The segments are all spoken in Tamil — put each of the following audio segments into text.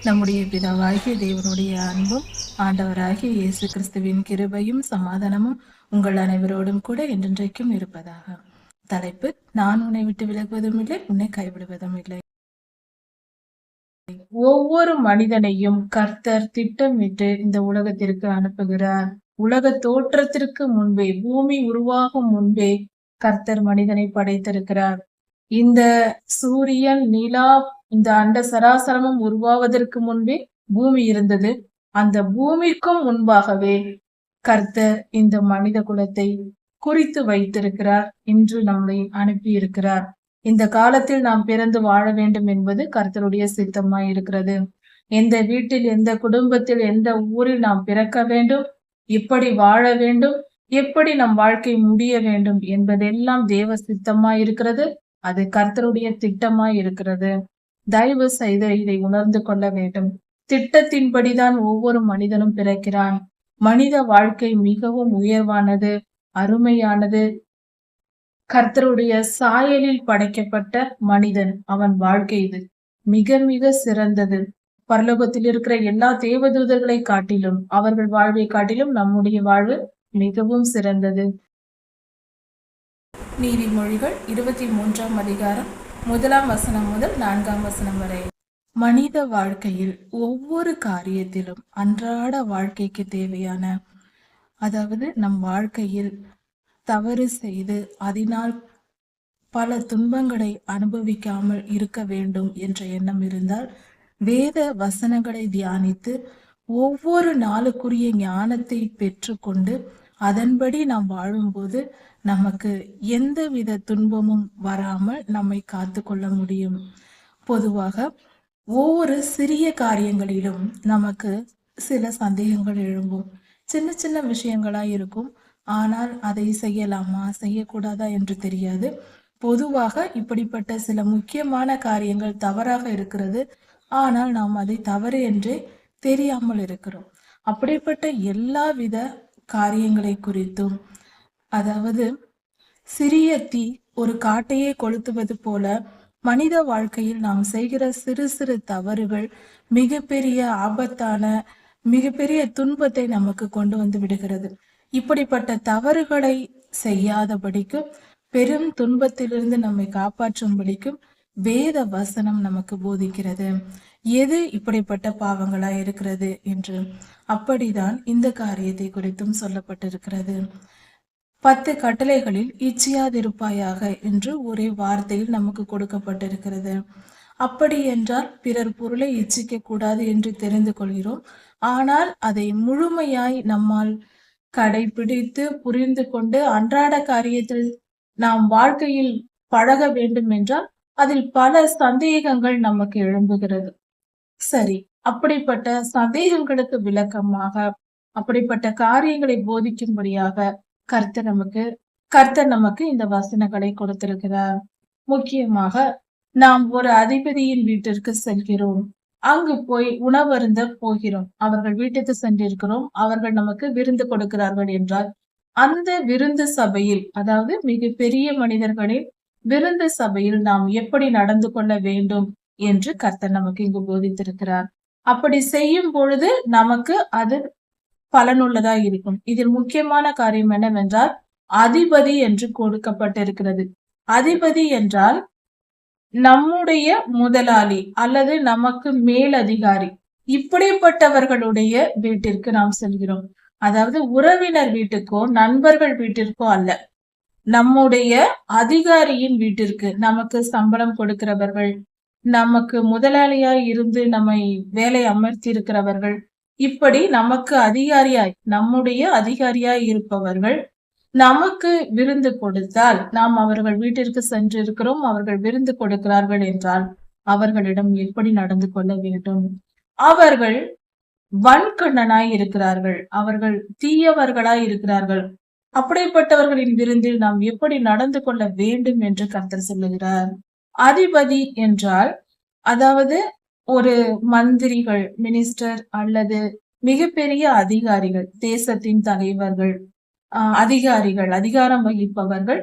நம்முடைய பிதாவாகிய தேவனுடைய அன்பும் ஆண்டவராகிய இயேசு கிறிஸ்துவின் கிருபையும் சமாதானமும் உங்கள் அனைவரோடும் கூட என்றென்றைக்கும் இருப்பதாக. தலைப்பு: நான் உன்னை விட்டு விலகுவதும் இல்லை, உன்னை கைவிடுவதும் இல்லை. ஒவ்வொரு மனிதனையும் கர்த்தர் திட்டமிட்டு இந்த உலகத்திற்கு அனுப்புகிறார். உலக தோற்றத்திற்கு முன்பே, பூமி உருவாகும் முன்பே கர்த்தர் மனிதனை படைத்திருக்கிறார். இந்த சூரியன், நிலா, இந்த அண்ட சராசரமும் உருவாவதற்கு முன்பே பூமி இருந்தது. அந்த பூமிக்கும் முன்பாகவே கர்த்தர் இந்த மனித குலத்தை குறித்து வைத்திருக்கிறார், இன்று நம்மை அனுப்பி இருக்கிறார். இந்த காலத்தில் நாம் பிறந்து வாழ வேண்டும் என்பது கர்த்தருடைய சித்தமாய் இருக்கிறது. எந்த வீட்டில், எந்த குடும்பத்தில், எந்த ஊரில் நாம் பிறக்க வேண்டும், எப்படி வாழ வேண்டும், எப்படி நம் வாழ்க்கை முடிய வேண்டும் என்பதெல்லாம் தேவ சித்தமாய் இருக்கிறது. அது கர்த்தருடைய திட்டமாய் இருக்கிறது. தயவு செய்து இதை உணர்ந்து கொள்ள வேண்டும். திட்டத்தின்படிதான் ஒவ்வொரு மனிதனும் பிறக்கிறான். மனித வாழ்க்கை மிகவும் உயர்வானது, அருமையானது. கர்த்தருடைய சாயலில் படைக்கப்பட்ட மனிதன், அவன் வாழ்க்கை இது மிக மிக சிறந்தது. பரலோகத்தில் இருக்கிற எல்லா தேவதூதர்களை காட்டிலும், அவர்கள் வாழ்வை காட்டிலும் நம்முடைய வாழ்வு மிகவும் சிறந்தது. நீதிமொழிகள் 23ஆம் அதிகாரம் 1ஆம் வசனம் முதல் 4ஆம் வசனம் வரை. மனித வாழ்க்கையில் ஒவ்வொரு காரியத்திலும் அன்றாட வாழ்க்கைக்கு தேவையான, அதாவது நம் வாழ்க்கையில் தவறு செய்து அதனால் பல துன்பங்களை அனுபவிக்காமல் இருக்க வேண்டும் என்ற எண்ணம் இருந்தால், வேத வசனங்களை தியானித்து ஒவ்வொரு நாளுக்குரிய ஞானத்தை பெற்றுக்கொண்டு அதன்படி நாம் வாழும்போது நமக்கு எந்தவித துன்பமும் வராமல் நம்மை காத்து கொள்ள முடியும். பொதுவாக ஒவ்வொரு சிறிய காரியங்களிலும் நமக்கு சில சந்தேகங்கள் எழும்பும். சின்ன சின்ன விஷயங்களா இருக்கும், ஆனால் அதை செய்யலாமா செய்யக்கூடாதா என்று தெரியாது. பொதுவாக இப்படிப்பட்ட சில முக்கியமான காரியங்கள் தவறாக இருக்கிறது, ஆனால் நாம் அதை தவறு என்றே தெரியாமல் இருக்கிறோம். அப்படிப்பட்ட எல்லாவித காரியங்களை குறித்தும், அதாவது சிறிய தீ ஒரு காட்டையே கொளுத்துவது போல மனித வாழ்க்கையில் நாம் செய்கிற சிறு சிறு தவறுகள் மிகப்பெரிய ஆபத்தான, மிகப்பெரிய துன்பத்தை நமக்கு கொண்டு வந்து விடுகிறது. இப்படிப்பட்ட தவறுகளை செய்யாதபடிக்கும், பெரும் துன்பத்திலிருந்து நம்மை காப்பாற்றும்படிக்கும் வேத வசனம் நமக்கு போதிக்கிறது, எது இப்படிப்பட்ட பாவங்களா இருக்கிறது என்று. அப்படிதான் இந்த காரியத்தை குறித்தும் சொல்லப்பட்டிருக்கிறது. 10 கட்டளைகளில் இச்சியாதிருப்பாயாக என்று ஒரே வார்த்தையில் நமக்கு கொடுக்கப்பட்டிருக்கிறது. அப்படி என்றால் பிறர் பொருளை இச்சிக்க கூடாது என்று தெரிந்து கொள்கிறோம். ஆனால் அதை முழுமையாய் நம்மால் கடைபிடித்து புரிந்து கொண்டு அன்றாட காரியத்தில் நாம் வாழ்க்கையில் பழக வேண்டும் என்றால் அதில் பல சந்தேகங்கள் நமக்கு எழும்புகிறது. சரி, அப்படிப்பட்ட சந்தேகங்களுக்கு விளக்கமாக, அப்படிப்பட்ட காரியங்களை போதிக்கும்படியாக கர்த்தர் நமக்கு இந்த வசனங்களை கொடுத்திருக்கிறார். முக்கியமாக நாம் ஒரு அதிபதியின் வீட்டிற்கு செல்கிறோம், அங்கு போய் உணவருந்த போகிறோம், அவர்கள் வீட்டுக்கு சென்றிருக்கிறோம், அவர்கள் நமக்கு விருந்து கொடுக்கிறார்கள் என்றால் அந்த விருந்து சபையில், அதாவது மிக பெரிய மனிதர்களின் விருந்து சபையில் நாம் எப்படி நடந்து கொள்ள வேண்டும் என்று கர்த்தர் நமக்கு இங்கு போதித்திருக்கிறார். அப்படி செய்யும் பொழுது நமக்கு அது பலனுள்ளதா இருக்கும். இதில் முக்கியமான காரியம் என்னவென்றால், அதிபதி என்று கொடுக்கப்பட்டிருக்கிறது. அதிபதி என்றால் நம்முடைய முதலாளி அல்லது நமக்கு மேல் அதிகாரி. இப்படிப்பட்டவர்களுடைய வீட்டிற்கு நாம் செல்கிறோம். அதாவது உறவினர் வீட்டுக்கோ நண்பர்கள் வீட்டிற்கோ அல்ல, நம்முடைய அதிகாரியின் வீட்டிற்கு, நமக்கு சம்பளம் கொடுக்கிறவர்கள், நமக்கு முதலாளியாய் இருந்து நம்மை வேலை அமர்த்தி இருக்கிறவர்கள், இப்படி நமக்கு அதிகாரியாய், நம்முடைய அதிகாரியாய் இருப்பவர்கள் நமக்கு விருந்து கொடுத்தால், நாம் அவர்கள் வீட்டிற்கு சென்றிருக்கிறோம், அவர்கள் விருந்து கொடுக்கிறார்கள் என்றால் அவர்களிடம் எப்படி நடந்து கொள்ள வேண்டும்? அவர்கள் வன்கண்ணனாய் இருக்கிறார்கள், அவர்கள் தீயவர்களாய் இருக்கிறார்கள். அப்படிப்பட்டவர்களின் விருந்தில் நாம் எப்படி நடந்து கொள்ள வேண்டும் என்று கர்த்தர் சொல்லுகிறார். அதிபதி என்றால், அதாவது ஒரு மந்திரிகள், மினிஸ்டர் அல்லது மிகப்பெரிய அதிகாரிகள், தேசத்தின் தலைவர்கள், அதிகாரிகள், அதிகாரம் வகிப்பவர்கள்,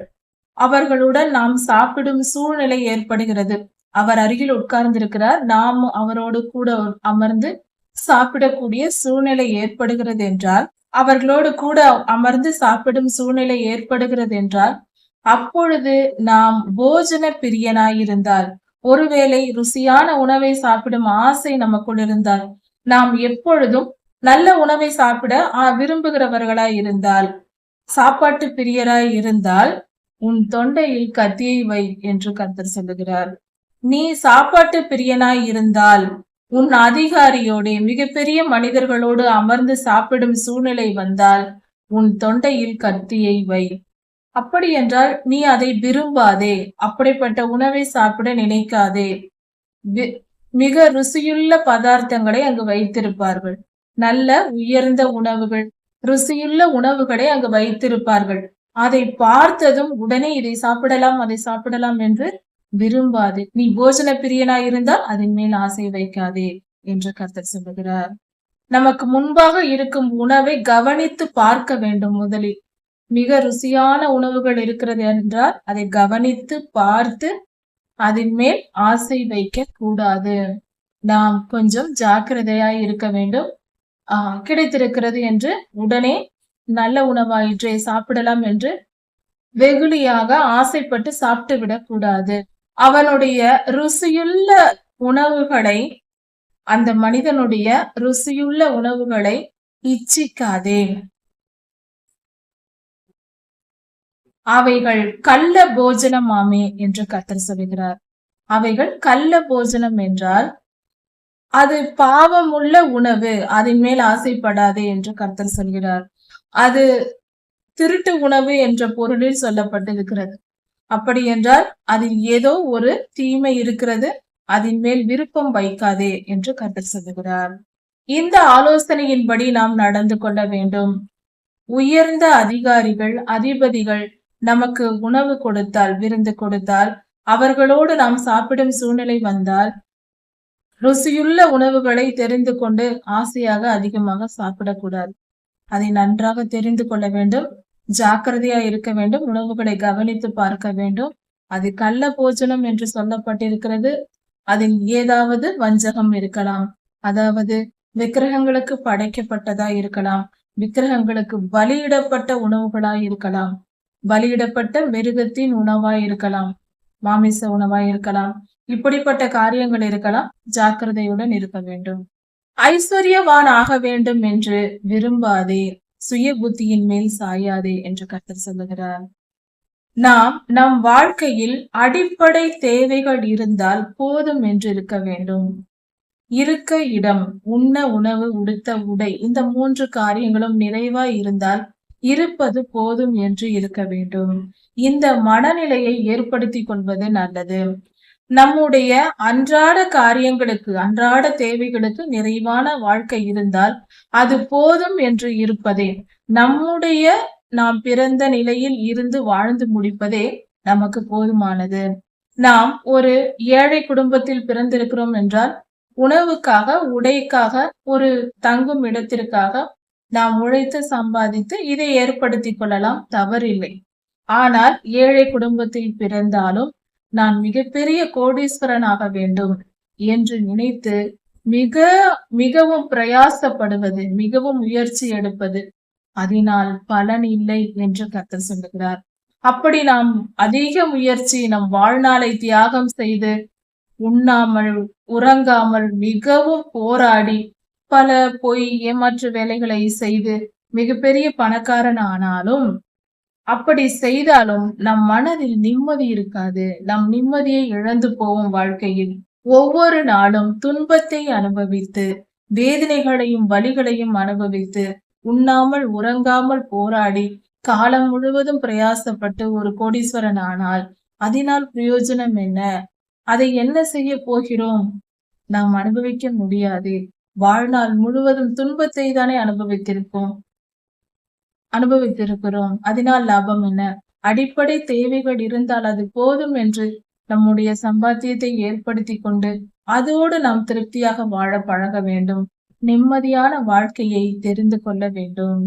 அவர்களுடன் நாம் சாப்பிடும் சூழ்நிலை ஏற்படுகிறது. அவர் அருகில் உட்கார்ந்திருக்கிறார். நாம் அவரோடு கூட அமர்ந்து சாப்பிடக்கூடிய சூழ்நிலை ஏற்படுகிறது என்றால், அவர்களோடு கூட அமர்ந்து சாப்பிடும் சூழ்நிலை ஏற்படுகிறது என்றால், அப்பொழுது நாம் போஜன பிரியனாய் இருந்தால், ஒருவேளை ருசியான உணவை சாப்பிடும் ஆசை நமக்குள் இருந்தால், நாம் எப்பொழுதும் நல்ல உணவை சாப்பிட விரும்புகிறவர்களாய் இருந்தால், சாப்பாட்டு பிரியராய் இருந்தால், உன் தொண்டையில் கத்தியை வை என்று கர்த்தர் சொல்லுகிறார். நீ சாப்பாட்டு பிரியனாய் இருந்தால், உன் அதிகாரியோடு மிகப்பெரிய மனிதர்களோடு அமர்ந்து சாப்பிடும் சூழ்நிலை வந்தால், உன் தொண்டையில் கத்தியை வை. அப்படி என்றால் நீ அதை விரும்பாதே. அப்படிப்பட்ட உணவை சாப்பிட நினைக்காதே. மிக ருசியுள்ள பதார்த்தங்களை அங்கு வைத்திருப்பார்கள். நல்ல உயர்ந்த உணவுகள், ருசியுள்ள உணவுகளை அங்கு வைத்திருப்பார்கள். அதை பார்த்ததும் உடனே இதை சாப்பிடலாம், அதை சாப்பிடலாம் என்று விரும்பாதே. நீ போஜன பிரியனாய் இருந்தால் அதன் மேல் ஆசை வைக்காதே என்று கர்த்தர் சொல்லுகிறார். நமக்கு முன்பாக இருக்கும் உணவை கவனித்து பார்க்க வேண்டும். முதலில் மிக ருசியான உணவுகள் இருக்கிறது என்றால் அதை கவனித்து பார்த்து அதன் மேல் ஆசை வைக்க கூடாது. நாம் கொஞ்சம் ஜாக்கிரதையாய் இருக்க வேண்டும். கிடைத்திருக்கிறது என்று உடனே நல்ல உணவாயிற்றே சாப்பிடலாம் என்று வெகுளியாக ஆசைப்பட்டு சாப்பிட்டு விடக்கூடாது. அவனுடைய ருசியுள்ள உணவுகளை, அந்த மனிதனுடைய ருசியுள்ள உணவுகளை இச்சிக்காதே. அவைகள் கள்ள போஜனமாமே என்று கர்த்தர் சொல்கிறார். அவைகள் கள்ள போஜனம் என்றால் அது பாவமுள்ள உணவு, அதன் மேல் ஆசைப்படாதே என்று கர்த்தர் சொல்கிறார். அது திருட்டு உணவு என்ற பொருளில் சொல்லப்பட்டிருக்கிறது. அப்படி என்றால் அதில் ஏதோ ஒரு தீமை இருக்கிறது, அதன் மேல் விருப்பம் வைக்காதே என்று கர்த்தர் சொல்லுகிறார். இந்த ஆலோசனையின்படி நாம் நடந்து கொள்ள வேண்டும். உயர்ந்த அதிகாரிகள், அதிபதிகள் நமக்கு உணவு கொடுத்தால், விருந்து கொடுத்தால், அவர்களோடு நாம் சாப்பிடும் சூழ்நிலை வந்தால், ருசியுள்ள உணவுகளை தெரிந்து கொண்டு ஆசையாக அதிகமாக சாப்பிடக்கூடாது. அதை நன்றாக தெரிந்து கொள்ள வேண்டும். ஜாக்கிரதையா இருக்க வேண்டும். உணவுகளை கவனித்து பார்க்க வேண்டும். அது கள்ள போஜனம் என்று சொல்லப்பட்டிருக்கிறது. அதில் ஏதாவது வஞ்சகம் இருக்கலாம். அதாவது விக்கிரகங்களுக்கு படைக்கப்பட்டதா இருக்கலாம், விக்கிரகங்களுக்கு பலியிடப்பட்ட உணவுகளாய் இருக்கலாம், பலியிடப்பட்ட மிருகத்தின் உணவாய் இருக்கலாம், மாமிச உணவாய் இருக்கலாம். இப்படிப்பட்ட காரியங்கள் இருக்கலாம். ஜாக்கிரதையுடன் இருக்க வேண்டும். ஐஸ்வர்யவான் ஆக வேண்டும் என்று விரும்பாதே, சுய புத்தியின் மேல் சாயாதே என்று கர்த்தர் சொல்லுகிறார். நாம் நம் வாழ்க்கையில் அடிப்படை தேவைகள் இருந்தால் போதும் என்று இருக்க வேண்டும். இருக்க இடம், உண்ண உணவு, உடுத்த உடை, இந்த 3 காரியங்களும் நிறைவாய் இருந்தால் இருப்பது போதும் என்று இருக்க வேண்டும். இந்த மனநிலையை ஏற்படுத்திக் கொள்வது நல்லது. நம்முடைய அன்றாட காரியங்களுக்கு, அன்றாட தேவைகளுக்கு நிறைவான வாழ்க்கை இருந்தால் அது போதும் என்று இருப்பதே, நாம் பிறந்த நிலையில் இருந்து வாழ்ந்து முடிப்பதே நமக்கு போதுமானது. நாம் ஒரு ஏழை குடும்பத்தில் பிறந்திருக்கிறோம் என்றால் உணவுக்காக, உடைக்காக, ஒரு தங்கும் இடத்திற்காக நாம் உழைத்து சம்பாதித்து இதை ஏற்படுத்திக் கொள்ளலாம், தவறில்லை. ஆனால் ஏழை குடும்பத்தில் பிறந்தாலும் நான் மிகப்பெரிய கோடீஸ்வரனாக வேண்டும் என்று நினைத்து மிகவும் பிரயாசப்படுவது, மிகவும் முயற்சி எடுப்பது, அதனால் பலன் இல்லை என்று கர்த்தர் சொல்லுகிறார். அப்படி நாம் அதிக முயற்சி, நம் வாழ்நாளை தியாகம் செய்து உண்ணாமல் உறங்காமல் மிகவும் போராடி பல பொய் ஏமாற்று வேலைகளை செய்து மிகப்பெரிய பணக்காரன் ஆனாலும், அப்படி செய்தாலும் நம் மனதில் நிம்மதி இருக்காது. நம் நிம்மதியை இழந்து போவோம். வாழ்க்கையில் ஒவ்வொரு நாளும் துன்பத்தை அனுபவித்து, வேதனைகளையும் வலிகளையும் அனுபவித்து, உண்ணாமல் உறங்காமல் போராடி காலம் முழுவதும் பிரயாசப்பட்டு ஒரு கோடீஸ்வரன் ஆனால் அதனால் பிரயோஜனம் என்ன? அதை என்ன செய்ய போகிறோம்? நாம் அனுபவிக்க முடியாது. வாழ்நாள் முழுவதும் துன்பத்தை தானே அனுபவித்திருக்கிறோம். அதனால் லாபம் என்ன? அடிப்படை தேவைகள் இருந்தால் அது போதும் என்று நம்முடைய சம்பாத்தியத்தை ஏற்படுத்தி கொண்டு அதோடு நாம் திருப்தியாக வாழ பழக வேண்டும். நிம்மதியான வாழ்க்கையை தெரிந்து கொள்ள வேண்டும்.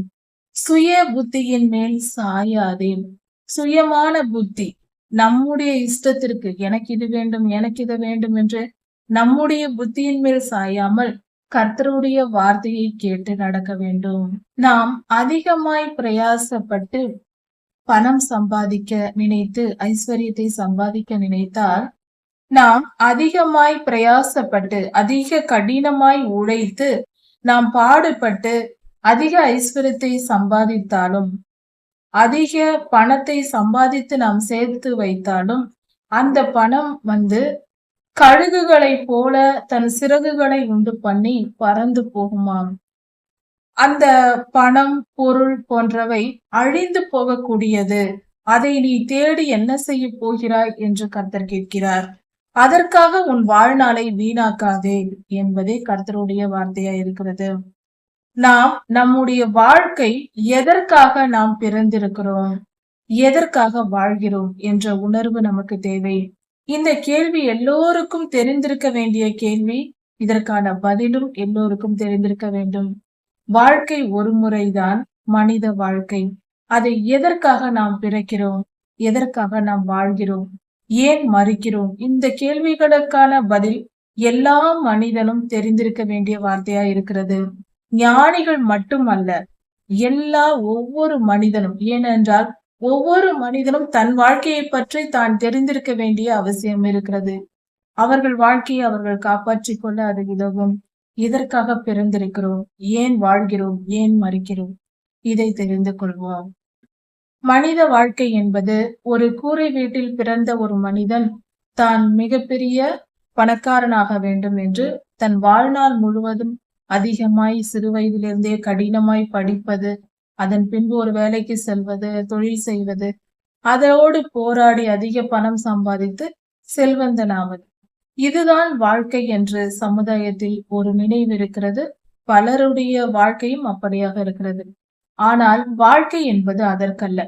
சுய புத்தியின் மேல் சாயாதே. சுயமான புத்தி, நம்முடைய இஷ்டத்திற்கு எனக்கு இது வேண்டும், எனக்கு இது வேண்டும் என்று நம்முடைய புத்தியின் மேல் சாயாமல் கர்த்தருடைய வார்த்தையை கேட்டு நடக்க வேண்டும். நாம் அதிகமாய் பிரயாசப்பட்டு பணம் சம்பாதிக்க நினைத்து ஐஸ்வர்யத்தை சம்பாதிக்க நினைத்தால், நாம் அதிகமாய் பிரயாசப்பட்டு அதிக கடினமாய் உழைத்து நாம் பாடுபட்டு அதிக ஐஸ்வர்யத்தை சம்பாதித்தாலும், அதிக பணத்தை சம்பாதித்து நாம் சேர்த்து வைத்தாலும், அந்த பணம் கழுகுகளைப் போல தன் சிறகுகளை உண்டு பண்ணி பறந்து போகுமாம். அந்த பணம், பொருள் போன்றவை அழிந்து போகக்கூடியது. அதை நீ தேடி என்ன செய்ய போகிறாய் என்று கர்த்தர் கேட்கிறார். அதற்காக உன் வாழ்நாளை வீணாக்காதே என்பதே கர்த்தருடைய வார்த்தையா இருக்கிறது. நாம் நம்முடைய வாழ்க்கை எதற்காக நாம் பிறந்திருக்கிறோம், எதற்காக வாழ்கிறோம் என்ற உணர்வு நமக்கு தேவை. இந்த கேள்வி எல்லோருக்கும் தெரிந்திருக்க வேண்டிய கேள்வி. இதற்கான பதிலும் எல்லோருக்கும் தெரிந்திருக்க வேண்டும். வாழ்க்கை ஒரு முறைதான், மனித வாழ்க்கை. அதை எதற்காக நாம் பிறக்கிறோம், எதற்காக நாம் வாழ்கிறோம், ஏன் மறிக்கிறோம், இந்த கேள்விகளுக்கான பதில் எல்லா மனிதனும் தெரிந்திருக்க வேண்டிய வார்த்தையா இருக்கிறது. ஞானிகள் மட்டுமல்ல, ஒவ்வொரு மனிதனும். ஏனென்றால் ஒவ்வொரு மனிதனும் தன் வாழ்க்கையை பற்றி தான் தெரிந்திருக்க வேண்டிய அவசியம் இருக்கிறது. அவர்கள் வாழ்க்கையை அவர்கள் காப்பாற்றிக் கொள்ள அது உதவும். எதற்காக பிறந்திருக்கிறோம், ஏன் வாழ்கிறோம், ஏன் மறிக்கிறோம், இதை தெரிந்து கொள்வோம். மனித வாழ்க்கை என்பது, ஒரு கூரை வீட்டில் பிறந்த ஒரு மனிதன் தான் மிகப்பெரிய பணக்காரனாக வேண்டும் என்று தன் வாழ்நாள் முழுவதும் அதிகமாய் சிறு வயதிலிருந்தே கடினமாய் படிப்பது, அதன் பின்பு ஒரு வேலைக்கு செல்வது, தொழில் செய்வது, அதோடு போராடி அதிக பணம் சம்பாதித்து செல்வந்தனாவது, இதுதான் வாழ்க்கை என்று சமுதாயத்தில் ஒரு நினைவு இருக்கிறது. பலருடைய வாழ்க்கையும் அப்படியாக இருக்கிறது. ஆனால் வாழ்க்கை என்பது அதற்கல்ல.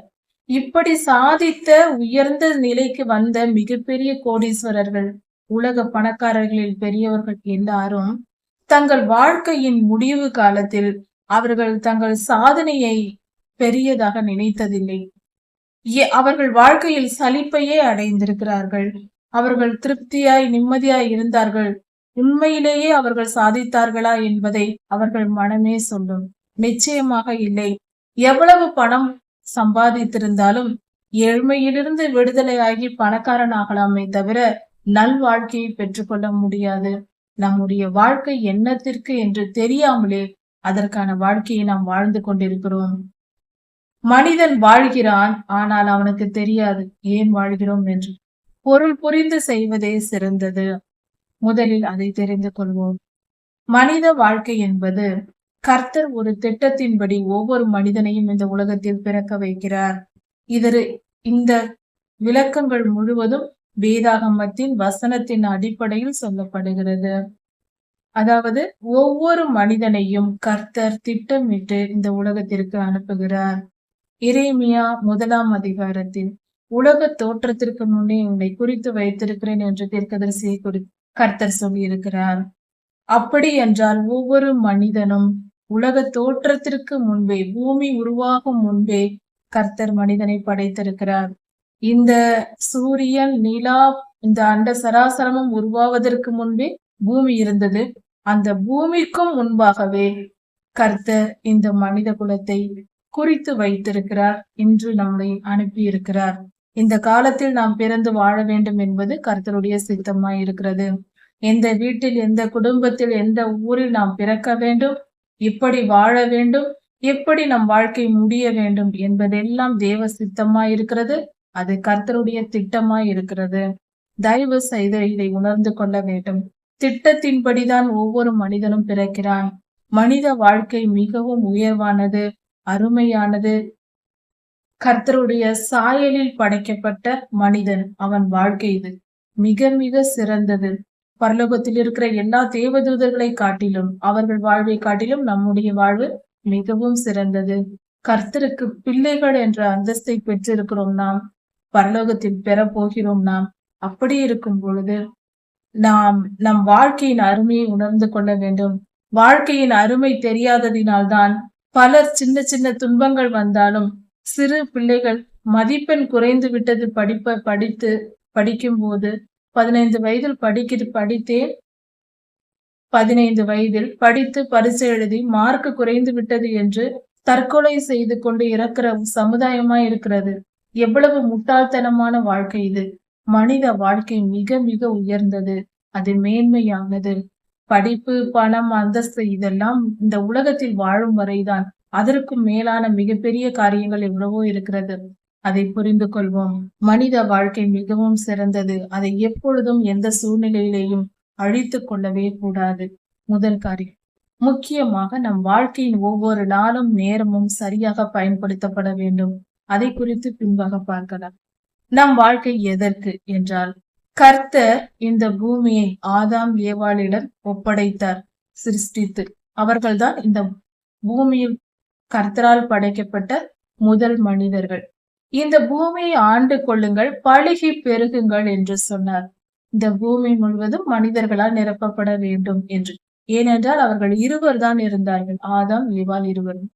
இப்படி சாதித்த உயர்ந்த நிலைக்கு வந்த மிகப்பெரிய கோடீஸ்வரர்கள், உலக பணக்காரர்களில் பெரியவர்கள் எல்லாரும் தங்கள் வாழ்க்கையின் முடிவு காலத்தில் அவர்கள் தங்கள் சாதனையை பெரியதாக நினைத்ததில்லை. அவர்கள் வாழ்க்கையில் சலிப்பையே அடைந்திருக்கிறார்கள். அவர்கள் திருப்தியாய் நிம்மதியாய் இருந்தார்கள். உண்மையிலேயே அவர்கள் சாதித்தார்களா என்பதை அவர்கள் மனமே சொல்லும். நிச்சயமாக இல்லை. எவ்வளவு பணம் சம்பாதித்திருந்தாலும் ஏழ்மையிலிருந்து விடுதலையாகி பணக்காரன் ஆகலாமே தவிர நல் வாழ்க்கையை பெற்றுக்கொள்ள முடியாது. நம்முடைய வாழ்க்கை என்னத்திற்கு என்று தெரியாமலே அதற்கான வாழ்க்கையை நாம் வாழ்ந்து கொண்டிருக்கிறோம். மனிதன் வாழ்கிறான், ஆனால் அவனுக்கு தெரியாது ஏன் வாழ்கிறோம் என்று. பொருள் புரிந்து செய்வதே சிறந்தது. முதலில் அதை தெரிந்து கொள்வோம். மனித வாழ்க்கை என்பது கர்த்தர் ஒரு திட்டத்தின்படி ஒவ்வொரு மனிதனையும் இந்த உலகத்தில் பிறக்க வைக்கிறார். இந்த விளக்கங்கள் முழுவதும் வேதாகமத்தின் வசனத்தின் அடிப்படையில் சொல்லப்படுகிறது. அதாவது ஒவ்வொரு மனிதனையும் கர்த்தர் திட்டமிட்டு இந்த உலகத்திற்கு அனுப்புகிறார். எரேமியா 1ஆம் அதிகாரத்தில் உலக தோற்றத்திற்கு முன்னே உன்னை குறித்து வைத்திருக்கிறேன் என்று தீர்க்கதரிசியை கர்த்தர் சொல்லி இருக்கிறார். அப்படி என்றால் ஒவ்வொரு மனிதனும் உலக தோற்றத்திற்கு முன்பே, பூமி உருவாகும் முன்பே கர்த்தர் மனிதனை படைத்திருக்கிறார். இந்த சூரியன், நிலா, இந்த அண்ட சராசரமும் உருவாவதற்கு முன்பே பூமி இருந்தது. அந்த பூமிக்கும் முன்பாகவே கர்த்தர் இந்த மனித குலத்தை குறித்து வைத்திருக்கிறார். இன்று நம்மை அனுப்பி இருக்கிறார். இந்த காலத்தில் நாம் பிறந்து வாழ வேண்டும் என்பது கர்த்தருடைய சித்தமாய் இருக்கிறது. எந்த வீட்டில், எந்த குடும்பத்தில், எந்த ஊரில் நாம் பிறக்க வேண்டும், இப்படி வாழ வேண்டும், எப்படி நம் வாழ்க்கை முடிய வேண்டும் என்பதெல்லாம் தேவ சித்தமாய் இருக்கிறது. அது கர்த்தருடைய திட்டமாய் இருக்கிறது. தயவு செய்து இதை உணர்ந்து கொள்ள வேண்டும். திட்டத்தின்படிதான் ஒவ்வொரு மனிதனும் பிறக்கிறான். மனித வாழ்க்கை மிகவும் உயர்வானது, அருமையானது. கர்த்தருடைய சாயலில் படைக்கப்பட்ட மனிதன், அவன் வாழ்க்கை இது மிக மிக சிறந்தது. பரலோகத்தில் இருக்கிற எல்லா தேவதூதர்களை காட்டிலும், அவர்கள் வாழ்வை காட்டிலும் நம்முடைய வாழ்வு மிகவும் சிறந்தது. கர்த்தருக்கு பிள்ளைகள் என்ற அந்தஸ்தை பெற்றிருக்கிறோம். நாம் பரலோகத்தில் பெற போகிறோம். நாம் அப்படி இருக்கும் பொழுது நாம் நம் வாழ்க்கையின் அருமையை உணர்ந்து கொள்ள வேண்டும். வாழ்க்கையின் அருமை தெரியாததினால்தான் பலர் சின்ன சின்ன துன்பங்கள் வந்தாலும், சிறு பிள்ளைகள் மதிப்பெண் குறைந்து விட்டது படிக்கும் போது 15 வயதில் படித்தேன். 15 வயதில் படித்து பரீட்சை எழுதி மார்க் குறைந்து விட்டது என்று தற்கொலை செய்து கொண்டு இறக்கிற சமுதாயமா இருக்கிறது. எவ்வளவு முட்டாள்தனமான வாழ்க்கை இது. மனித வாழ்க்கை மிக மிக உயர்ந்தது, அது மேன்மையானது. படிப்பு, பணம், அந்தஸ்து இதெல்லாம் இந்த உலகத்தில் வாழும் வரைதான். அதற்கும் மேலான மிகப்பெரிய காரியங்கள் எவ்வளவோ இருக்கிறது. அதை புரிந்து கொள்வோம். மனித வாழ்க்கை மிகவும் சிறந்தது. அதை எப்பொழுதும் எந்த சூழ்நிலையிலேயும் அழித்துக் கொள்ளவே கூடாது. முதல் காரியம். முக்கியமாக நம் வாழ்க்கையின் ஒவ்வொரு நாளும் நேரமும் சரியாக பயன்படுத்தப்பட வேண்டும். அதை குறித்து பின்பாக பார்க்கலாம். நம் வாழ்க்கை எதற்கு என்றால், கர்த்தர் இந்த பூமியை ஆதாம் ஏவாளிடம் ஒப்படைத்தார், சிருஷ்டித்து. அவர்கள்தான் இந்த பூமியில் கர்த்தரால் படைக்கப்பட்ட முதல் மனிதர்கள். இந்த பூமியை ஆண்டு கொள்ளுங்கள், பழுகி பெருகுங்கள் என்று சொன்னார். இந்த பூமி முழுவதும் மனிதர்களால் நிரப்பப்பட வேண்டும் என்று. ஏனென்றால் அவர்கள் இருவர் தான் இருந்தார்கள், ஆதாம் ஏவாள் இருவரும்.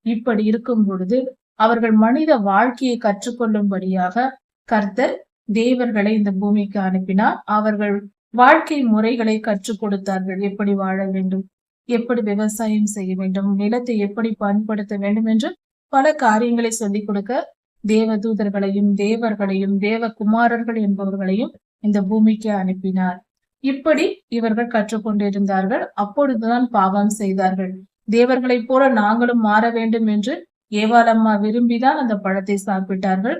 இப்படி இருக்கும் பொழுது அவர்கள் மனித வாழ்க்கையை கற்றுக்கொள்ளும்படியாக கர்த்தர் தேவர்களை இந்த பூமிக்கு அனுப்பினார். அவர்கள் வாழ்க்கை முறைகளை கற்றுக் கொடுத்தார்கள். எப்படி வாழ வேண்டும், எப்படி விவசாயம் செய்ய வேண்டும், நிலத்தை எப்படி பயன்படுத்த வேண்டும் என்று பல காரியங்களை சொல்லிக் கொடுக்க தேவ தூதர்களையும் தேவர்களையும் தேவகுமாரர்கள் என்பவர்களையும் இந்த பூமிக்கு அனுப்பினார். இப்படி இவர்கள் கற்றுக்கொண்டிருந்தார்கள். அப்பொழுதுதான் பாவம் செய்தார்கள். தேவர்களைப் போல நாங்களும் மாற வேண்டும் என்று ஏவாளம்மா விரும்பிதான் அந்த பழத்தை சாப்பிட்டார்கள்.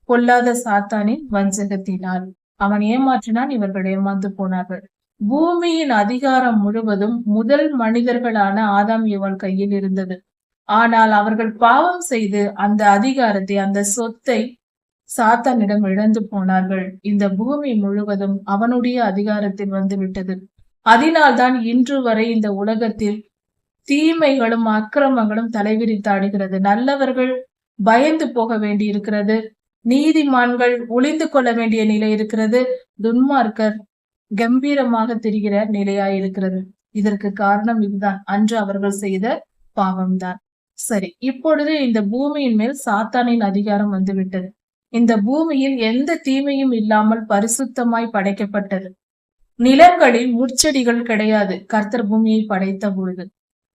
பொல்லாத சாத்தானின் வஞ்சகத்தினால் அவன் ஏமாற்றினான், இவர்கள் ஏமாந்து போனார்கள். பூமியின் அதிகாரம் முழுவதும் முதல் மனிதர்களான ஆதாம் ஏவாள் கையில் இருந்தது. ஆனால் அவர்கள் பாவம் செய்து அந்த அதிகாரத்தை, அந்த சொத்தை சாத்தானிடம் இழந்து போனார்கள். இந்த பூமி முழுவதும் அவனுடைய அதிகாரத்தில் வந்து விட்டது. அதனால்தான் இன்று வரை இந்த உலகத்தில் தீமைகளும் அக்கிரமங்களும் தலைவிரித்தாடுகிறது. நல்லவர்கள் பயந்து போக வேண்டி இருக்கிறது, நீதிமான்கள் ஒளிந்து கொள்ள வேண்டிய நிலை இருக்கிறது, துன்மார்க்கர் கம்பீரமாக தெரிகிற நிலையாயிருக்கிறது. இதற்கு காரணம் இதுதான், அன்று அவர்கள் செய்த பாவம்தான். சரி, இப்பொழுது இந்த பூமியின் மேல் சாத்தானின் அதிகாரம் வந்துவிட்டது. இந்த பூமியில் எந்த தீமையும் இல்லாமல் பரிசுத்தமாய் படைக்கப்பட்டது. நிலங்களில் முட்செடிகள் கிடையாது கர்த்தர் பூமியை படைத்த பொழுது.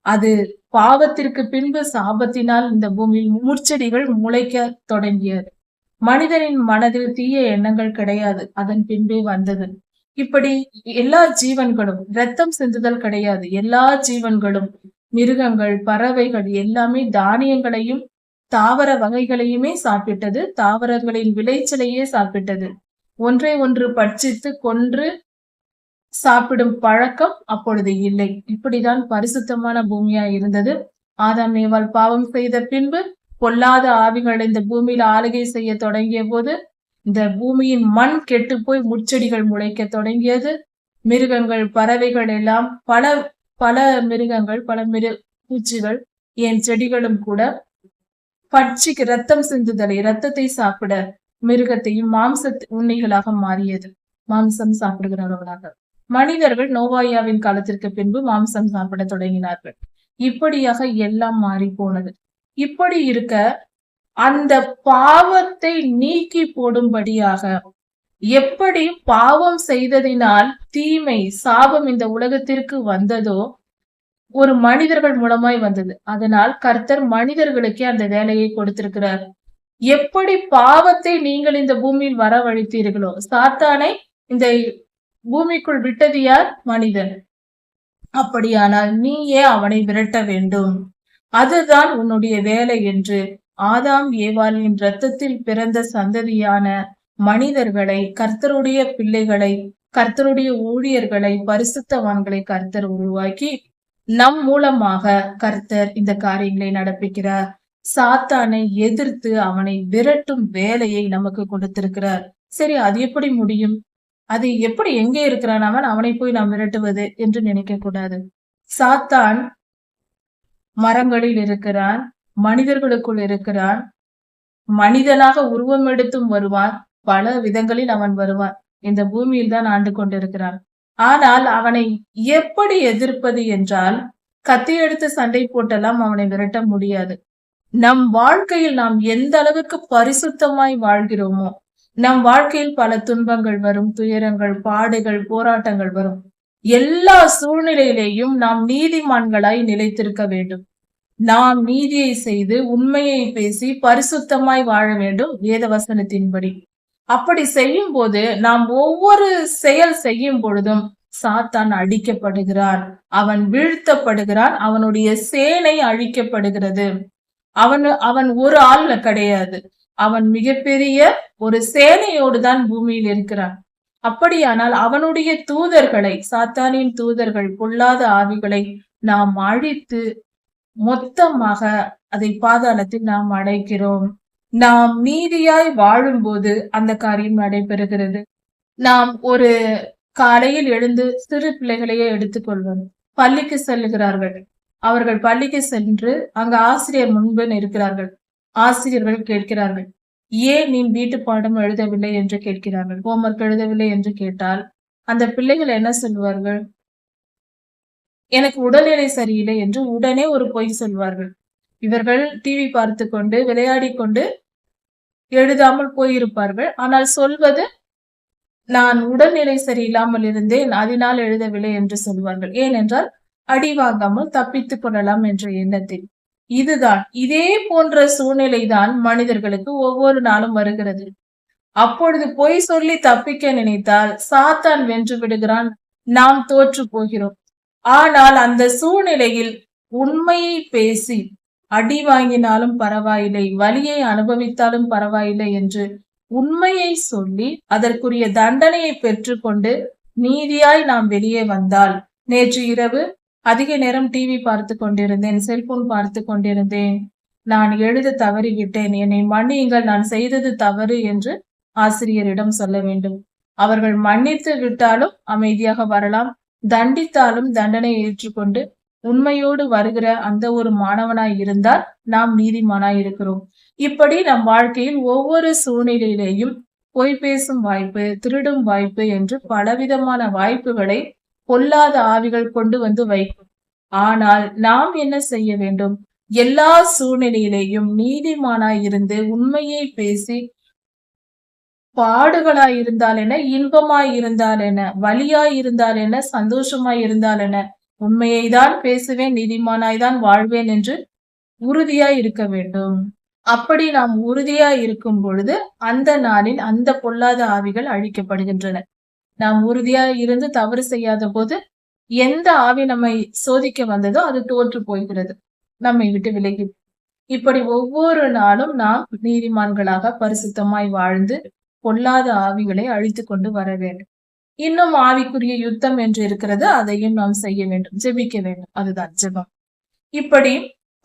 அது பாவத்திற்கு பின்பு சாபத்தினால் இந்த பூமியில் முட்செடிகள் முளைக்க தொடங்கியது. மனிதனின் மனதில் தீய எண்ணங்கள் கிடையாது, அதன் பின்பே வந்தது. இப்படி எல்லா ஜீவன்களும், இரத்தம் சிந்துதல் கிடையாது, எல்லா ஜீவன்களும், மிருகங்கள், பறவைகள் எல்லாமே தானியங்களையும் தாவர வகைகளையுமே சாப்பிட்டது. தாவரங்களின் விளைச்சலையே சாப்பிட்டது. ஒன்றை ஒன்று பட்சித்து கொன்று சாப்பிடும் பழக்கம் அப்பொழுது இல்லை. இப்படிதான் பரிசுத்தமான பூமியா இருந்தது. ஆதாம் ஏவாள் பாவம் செய்த பின்பு பொல்லாத ஆவிகள் இந்த பூமியில ஆளுகை செய்ய தொடங்கிய போது இந்த பூமியின் மண் கெட்டு போய் முட்செடிகள் முளைக்க தொடங்கியது. மிருகங்கள், பறவைகள் எல்லாம் பல பல மிருகங்கள், பல பூச்சிகள், ஏன் செடிகளும் கூட பட்சிக்கு ரத்தம் சிந்துதலை, ரத்தத்தை சாப்பிட மிருகத்தையும் மாம்ச உண்ணிகளாக மாறியது. மாம்சம் சாப்பிடுகிறவர்களாக மனிதர்கள் நோவாயாவின் காலத்திற்கு பின்பு மாம்சம் சாப்பிட தொடங்கினார்கள். இப்படியாக எல்லாம் மாறி போனது. இப்படி இருக்க அந்த பாவத்தை நீக்கி போடும்படியாக, எப்படி பாவம் செய்ததினால் தீமை, சாபம் இந்த உலகத்திற்கு வந்ததோ ஒரு மனிதர்கள் மூலமாய் வந்தது. அதனால் கர்த்தர் மனிதர்களுக்கே அந்த வேலையை கொடுத்திருக்கிறார். எப்படி பாவத்தை நீங்கள் இந்த பூமியில் வரவழைத்தீர்களோ, சாத்தானை இந்த பூமிக்குள் விட்டது யார்? மனிதன். அப்படியானால் நீயே அவனை விரட்ட வேண்டும், அதுதான் உன்னுடைய வேலை என்று ஆதாம் ஏவாளின் இரத்தத்தில் பிறந்த சந்ததியான மனிதர்களை, கர்த்தருடைய பிள்ளைகளை, கர்த்தருடைய ஊழியர்களை, பரிசுத்தவான்களை கர்த்தர் உருவாக்கி நம் மூலமாக கர்த்தர் இந்த காரியங்களை நடப்பிக்கிறார். சாத்தானை எதிர்த்து அவனை விரட்டும் வேலையை நமக்கு கொடுத்திருக்கிறார். சரி, அது எப்படி முடியும்? அது எப்படி, எங்கே இருக்கிறான் அவன், அவனை போய் நாம் விரட்டுவது என்று நினைக்க கூடாது. சாத்தான் மரங்களில் இருக்கிறான், மனிதர்களுக்குள் இருக்கிறான், மனிதனாக உருவம் எடுத்தும் வருவான், பல விதங்களில் அவன் வருவான். இந்த பூமியில் தான் ஆண்டு கொண்டிருக்கிறான். ஆனால் அவனை எப்படி எதிர்ப்பது என்றால், கத்தி எடுத்து சண்டை போட்டெல்லாம் அவனை விரட்ட முடியாது. நம் வாழ்க்கையில் நாம் எந்த அளவுக்கு பரிசுத்தமாய் வாழ்கிறோமோ, நம் வாழ்க்கையில் பல துன்பங்கள் வரும், துயரங்கள், பாடுகள், போராட்டங்கள் வரும். எல்லா சூழ்நிலையிலேயும் நாம் நீதிமான்களாய் நிலைத்திருக்க வேண்டும். நாம் நீதியை செய்து, உண்மையை பேசி, பரிசுத்தமாய் வாழ வேண்டும் வேத வசனத்தின்படி. அப்படி செய்யும்போது, நாம் ஒவ்வொரு செயல் செய்யும் பொழுதும் சாத்தான் அடிக்கப்படுகிறான். அவன் வீழ்த்தப்படுகிறான். அவனுடைய சேனை அழிக்கப்படுகிறது. அவன் ஒரு ஆள்ல கிடையாது. அவன் மிகப்பெரிய ஒரு சேனையோடு தான் பூமியில் இருக்கிறான். அப்படியானால் அவனுடைய தூதர்களை, சாத்தானின் தூதர்கள், பொல்லாத ஆவிகளை நாம் அழித்து மொத்தமாக அதை பாதாளத்தில் நாம் அடைக்கிறோம். நாம் நீதியாய் வாழும்போது அந்த காரியம் நடைபெறுகிறது. நாம் ஒரு காலையில் எழுந்து சிறு பிள்ளைகளையே எடுத்துக்கொள்வோம். பள்ளிக்கு செல்லுகிறார்கள். அவர்கள் பள்ளிக்கு சென்று அங்க ஆசிரியர் முன்பு இருக்கிறார்கள். ஆசிரியர்கள் கேட்கிறார்கள், ஏன் நீ வீட்டு பாடம் எழுதவில்லை என்று கேட்கிறார்கள். ஹோம்ஒர்க் எழுதவில்லை என்று கேட்டால் அந்த பிள்ளைகள் என்ன சொல்வார்கள்? எனக்கு உடல்நிலை சரியில்லை என்று உடனே ஒரு பொய் சொல்வார்கள். இவர்கள் டிவி பார்த்து கொண்டு விளையாடி கொண்டு எழுதாமல் போயிருப்பார்கள். ஆனால் சொல்வது, நான் உடல்நிலை சரியில்லாமல் இருந்தேன், அதனால் எழுதவில்லை என்று சொல்வார்கள். ஏனென்றால் அடி வாங்காமல் தப்பித்துக் கொள்ளலாம் என்ற எண்ணத்தில். இதுதான், இதே போன்ற சூழ்நிலைதான் மனிதர்களுக்கு ஒவ்வொரு நாளும் வருகிறது. அப்பொழுது பொய் சொல்லி தப்பிக்க நினைத்தால் சாத்தான் வென்று விடுகிறான். நாம் தோற்று போகிறோம். ஆனால் அந்த சூழ்நிலையில் உண்மையை பேசி அடி வாங்கினாலும் பரவாயில்லை, வலியை அனுபவித்தாலும் பரவாயில்லை என்று உண்மையை சொல்லி அதற்குரிய தண்டனையை பெற்றுக்கொண்டு நீதியாய் நாம் வெளியே வந்தால், நேற்று இரவு அதிக நேரம் டிவி பார்த்து கொண்டிருந்தேன், செல்போன் பார்த்து கொண்டிருந்தேன், நான் எழுத தவறிவிட்டேன், என்னை மன்னியுங்கள், நான் செய்தது தவறு என்று ஆசிரியரிடம் சொல்ல வேண்டும். அவர்கள் மன்னித்து விட்டாலும் அமைதியாக வரலாம், தண்டித்தாலும் தண்டனையை ஏற்றுக்கொண்டு உண்மையோடு வருகிற அந்த ஒரு மாணவனாய் இருந்தால் நாம் நீதிமானாய் இருக்கிறோம். இப்படி நம் வாழ்க்கையில் ஒவ்வொரு சூழ்நிலையிலேயும் பொய் பேசும் வாய்ப்பு, திருடும் வாய்ப்பு என்று பலவிதமான வாய்ப்புகளை பொல்லாத ஆவிகள் கொண்டு வந்து வைக்கும். ஆனால் நாம் என்ன செய்ய வேண்டும்? எல்லா சூழ்நிலையிலேயும் நீதிமானாய் இருந்து உண்மையை பேசி, பாடுகளாய் இருந்தால் என்ன, இன்பமாய் இருந்தால் என்ன, வலியாய் இருந்தால் என்ன, சந்தோஷமாய் இருந்தால் என்ன, உண்மையை தான் பேசுவேன், நீதிமானாய் தான் வாழ்வேன் என்று உறுதியாய் இருக்க வேண்டும். அப்படி நாம் உறுதியாய் இருக்கும் பொழுது அந்த நாளில் அந்த பொல்லாத ஆவிகள் அழிக்கப்படுகின்றன. நாம் உறுதியாய் இருந்து தவறு செய்யாத போது எந்த ஆவி நம்மை சோதிக்க வந்ததோ அது தோற்று போகிறது, நம்மை விட்டு விலகி. இப்படி ஒவ்வொரு நாளும் நாம் நீதிமான்களாக பரிசுத்தமாய் வாழ்ந்து பொல்லாத ஆவிகளை அழித்து கொண்டு வர வேண்டும். இன்னும் ஆவிக்குரிய யுத்தம் என்று இருக்கிறது, அதையும் நாம் செய்ய வேண்டும், ஜெபிக்க வேண்டும். அதுதான் ஜெபம். இப்படி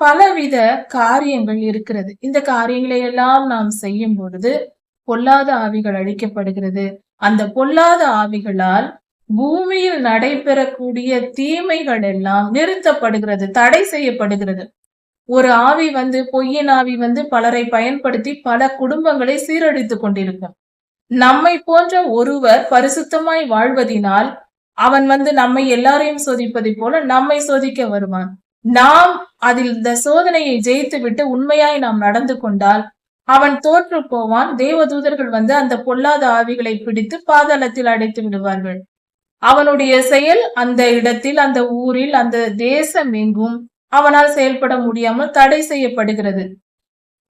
பலவித காரியங்கள் இருக்கிறது. இந்த காரியங்களை எல்லாம் நாம் செய்யும் பொழுது பொல்லாத ஆவிகள் அழிக்கப்படுகிறது. அந்த பொல்லாத ஆவிகளால் பூமியில் நடைபெறக்கூடிய தீமைகள் எல்லாம் நிறுத்தப்படுகிறது, தடை செய்யப்படுகிறது. ஒரு ஆவி வந்து, பொய்யின் ஆவி வந்து பலரை பயன்படுத்தி பல குடும்பங்களை சீரழித்துக் கொண்டிருக்கும். நம்மை போன்ற ஒருவர் பரிசுத்தமாய் வாழ்வதினால் அவன் வந்து நம்மை எல்லாரையும் சோதிப்பதை போல நம்மை சோதிக்க வருவான். நாம் அதில் இந்த சோதனையை ஜெயித்து விட்டு உண்மையாய் நாம் நடந்து கொண்டால் அவன் தோற்று போவான். தேவதூதர்கள் வந்து அந்த பொல்லாத ஆவிகளை பிடித்து பாதாளத்தில் அடைத்து விடுவார்கள். அவனுடைய செயல் அந்த இடத்தில், அந்த ஊரில், அந்த தேசம் எங்கும் அவனால் செயல்பட முடியாமல் தடை செய்யப்படுகிறது.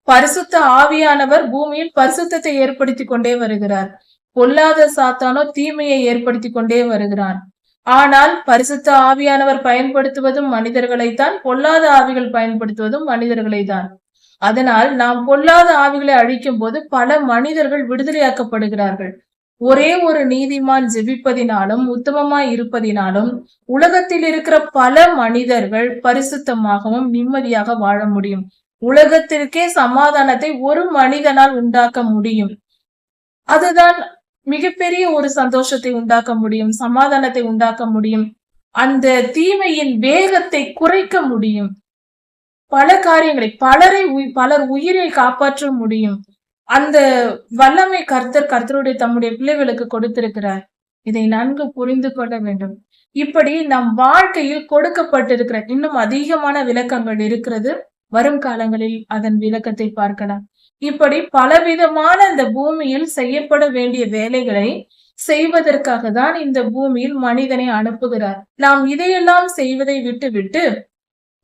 பரிசுத்த ஆவியானவர் பூமியில் பரிசுத்தத்தை ஏற்படுத்தி கொண்டே வருகிறார். பொல்லாத சாத்தானோ தீமையை ஏற்படுத்தி கொண்டே வருகிறான். ஆனால் பரிசுத்த ஆவியானவர் பயன்படுத்துவதும் மனிதர்களைத்தான், பொல்லாத ஆவிகள் பயன்படுத்துவதும் மனிதர்களை தான். அதனால் நாம் பொல்லாத ஆவிகளை அழிக்கும் போது பல மனிதர்கள் விடுதலையாக்கப்படுகிறார்கள். ஒரே ஒரு நீதிமான் ஜெபிப்பதினாலும் உத்தமமாய் இருப்பதினாலும் உலகத்தில் இருக்கிற பல மனிதர்கள் பரிசுத்தமாகவும் நிம்மதியாக வாழ முடியும். உலகத்திற்கே சமாதானத்தை ஒரு மனிதனால் உண்டாக்க முடியும். அதுதான் மிகப்பெரிய ஒரு சந்தோஷத்தை உண்டாக்க முடியும், சமாதானத்தை உண்டாக்க முடியும், அந்த தீமையின் வேகத்தை குறைக்க முடியும், பல காரியங்களை பலர் உயிரை காப்பாற்ற முடியும். அந்த வல்லமை கர்த்தருடைய தம்முடைய பிள்ளைகளுக்கு கொடுத்திருக்கிறார். இதை நன்கு புரிந்து கொள்ள வேண்டும். இப்படி நம் வாழ்க்கையில் கொடுக்கப்பட்டிருக்கிற இன்னும் அதிகமான விளக்கங்கள் இருக்கிறது. வரும் காலங்களில் அதன் விளக்கத்தை பார்க்கலாம். இப்படி பலவிதமான இந்த பூமியில் செய்யப்பட வேண்டிய வேலைகளை செய்வதற்காக தான் இந்த பூமியில் மனிதனை அனுப்புகிறார். நாம் இதையெல்லாம் செய்வதை விட்டுவிட்டு,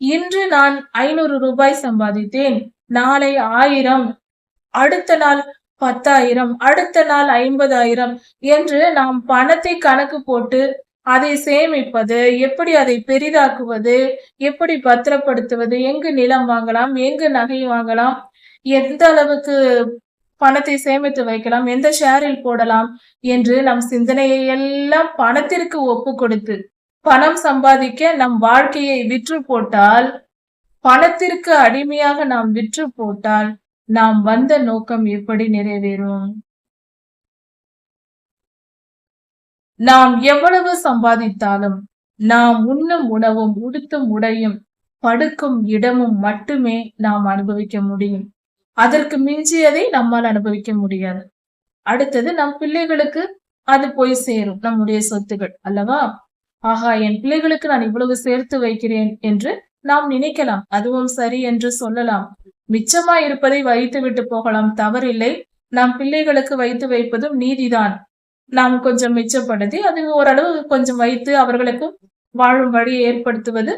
இன்று நான் 500 ரூபாய் சம்பாதித்தேன், நாளை 1000, அடுத்த நாள் 10,000, அடுத்த நாள் 50,000 என்று நாம் பணத்தை கணக்கு போட்டு அதை சேமிப்பது, எப்படி அதை பெரிதாக்குவது, எப்படி பத்திரப்படுத்துவது, எங்கு நிலம் வாங்கலாம், எங்கு நகை வாங்கலாம், எந்த அளவுக்கு பணத்தை சேமித்து வைக்கலாம், எந்த ஷேரில் போடலாம் என்று நம் சிந்தனையை எல்லாம் பணத்திற்கு ஒப்பு கொடுத்து பணம் சம்பாதிக்க நம் வாழ்க்கையை விற்று போட்டால், பணத்திற்கு அடிமையாக நாம் விற்று போட்டால் நாம் வந்த நோக்கம் எப்படி நிறைவேறும்? நாம் எவ்வளவு சம்பாதித்தாலும் நாம் உண்ணும் உணவும், உடுத்தும் உடையும், படுக்கும் இடமும் மட்டுமே நாம் அனுபவிக்க முடியும். அதற்கு மிஞ்சியதை நம்மால் அனுபவிக்க முடியாது. அடுத்தது நம் பிள்ளைகளுக்கு அது போய் சேரும், நம்முடைய சொத்துகள் அல்லவா? ஆகா, என் பிள்ளைகளுக்கு நான் இவ்வளவு சேர்த்து வைக்கிறேன் என்று நாம் நினைக்கலாம். அதுவும் சரி என்று சொல்லலாம். மிச்சமா இருப்பதை வைத்து விட்டு போகலாம், தவறில்லை. நாம் பிள்ளைகளுக்கு வைத்து வைப்பதும் நீதிதான். நாம் கொஞ்சம் மிச்சப்படுத்தி அது ஓரளவு கொஞ்சம் வைத்து அவர்களுக்கு வாழும் வழியை ஏற்படுத்துவது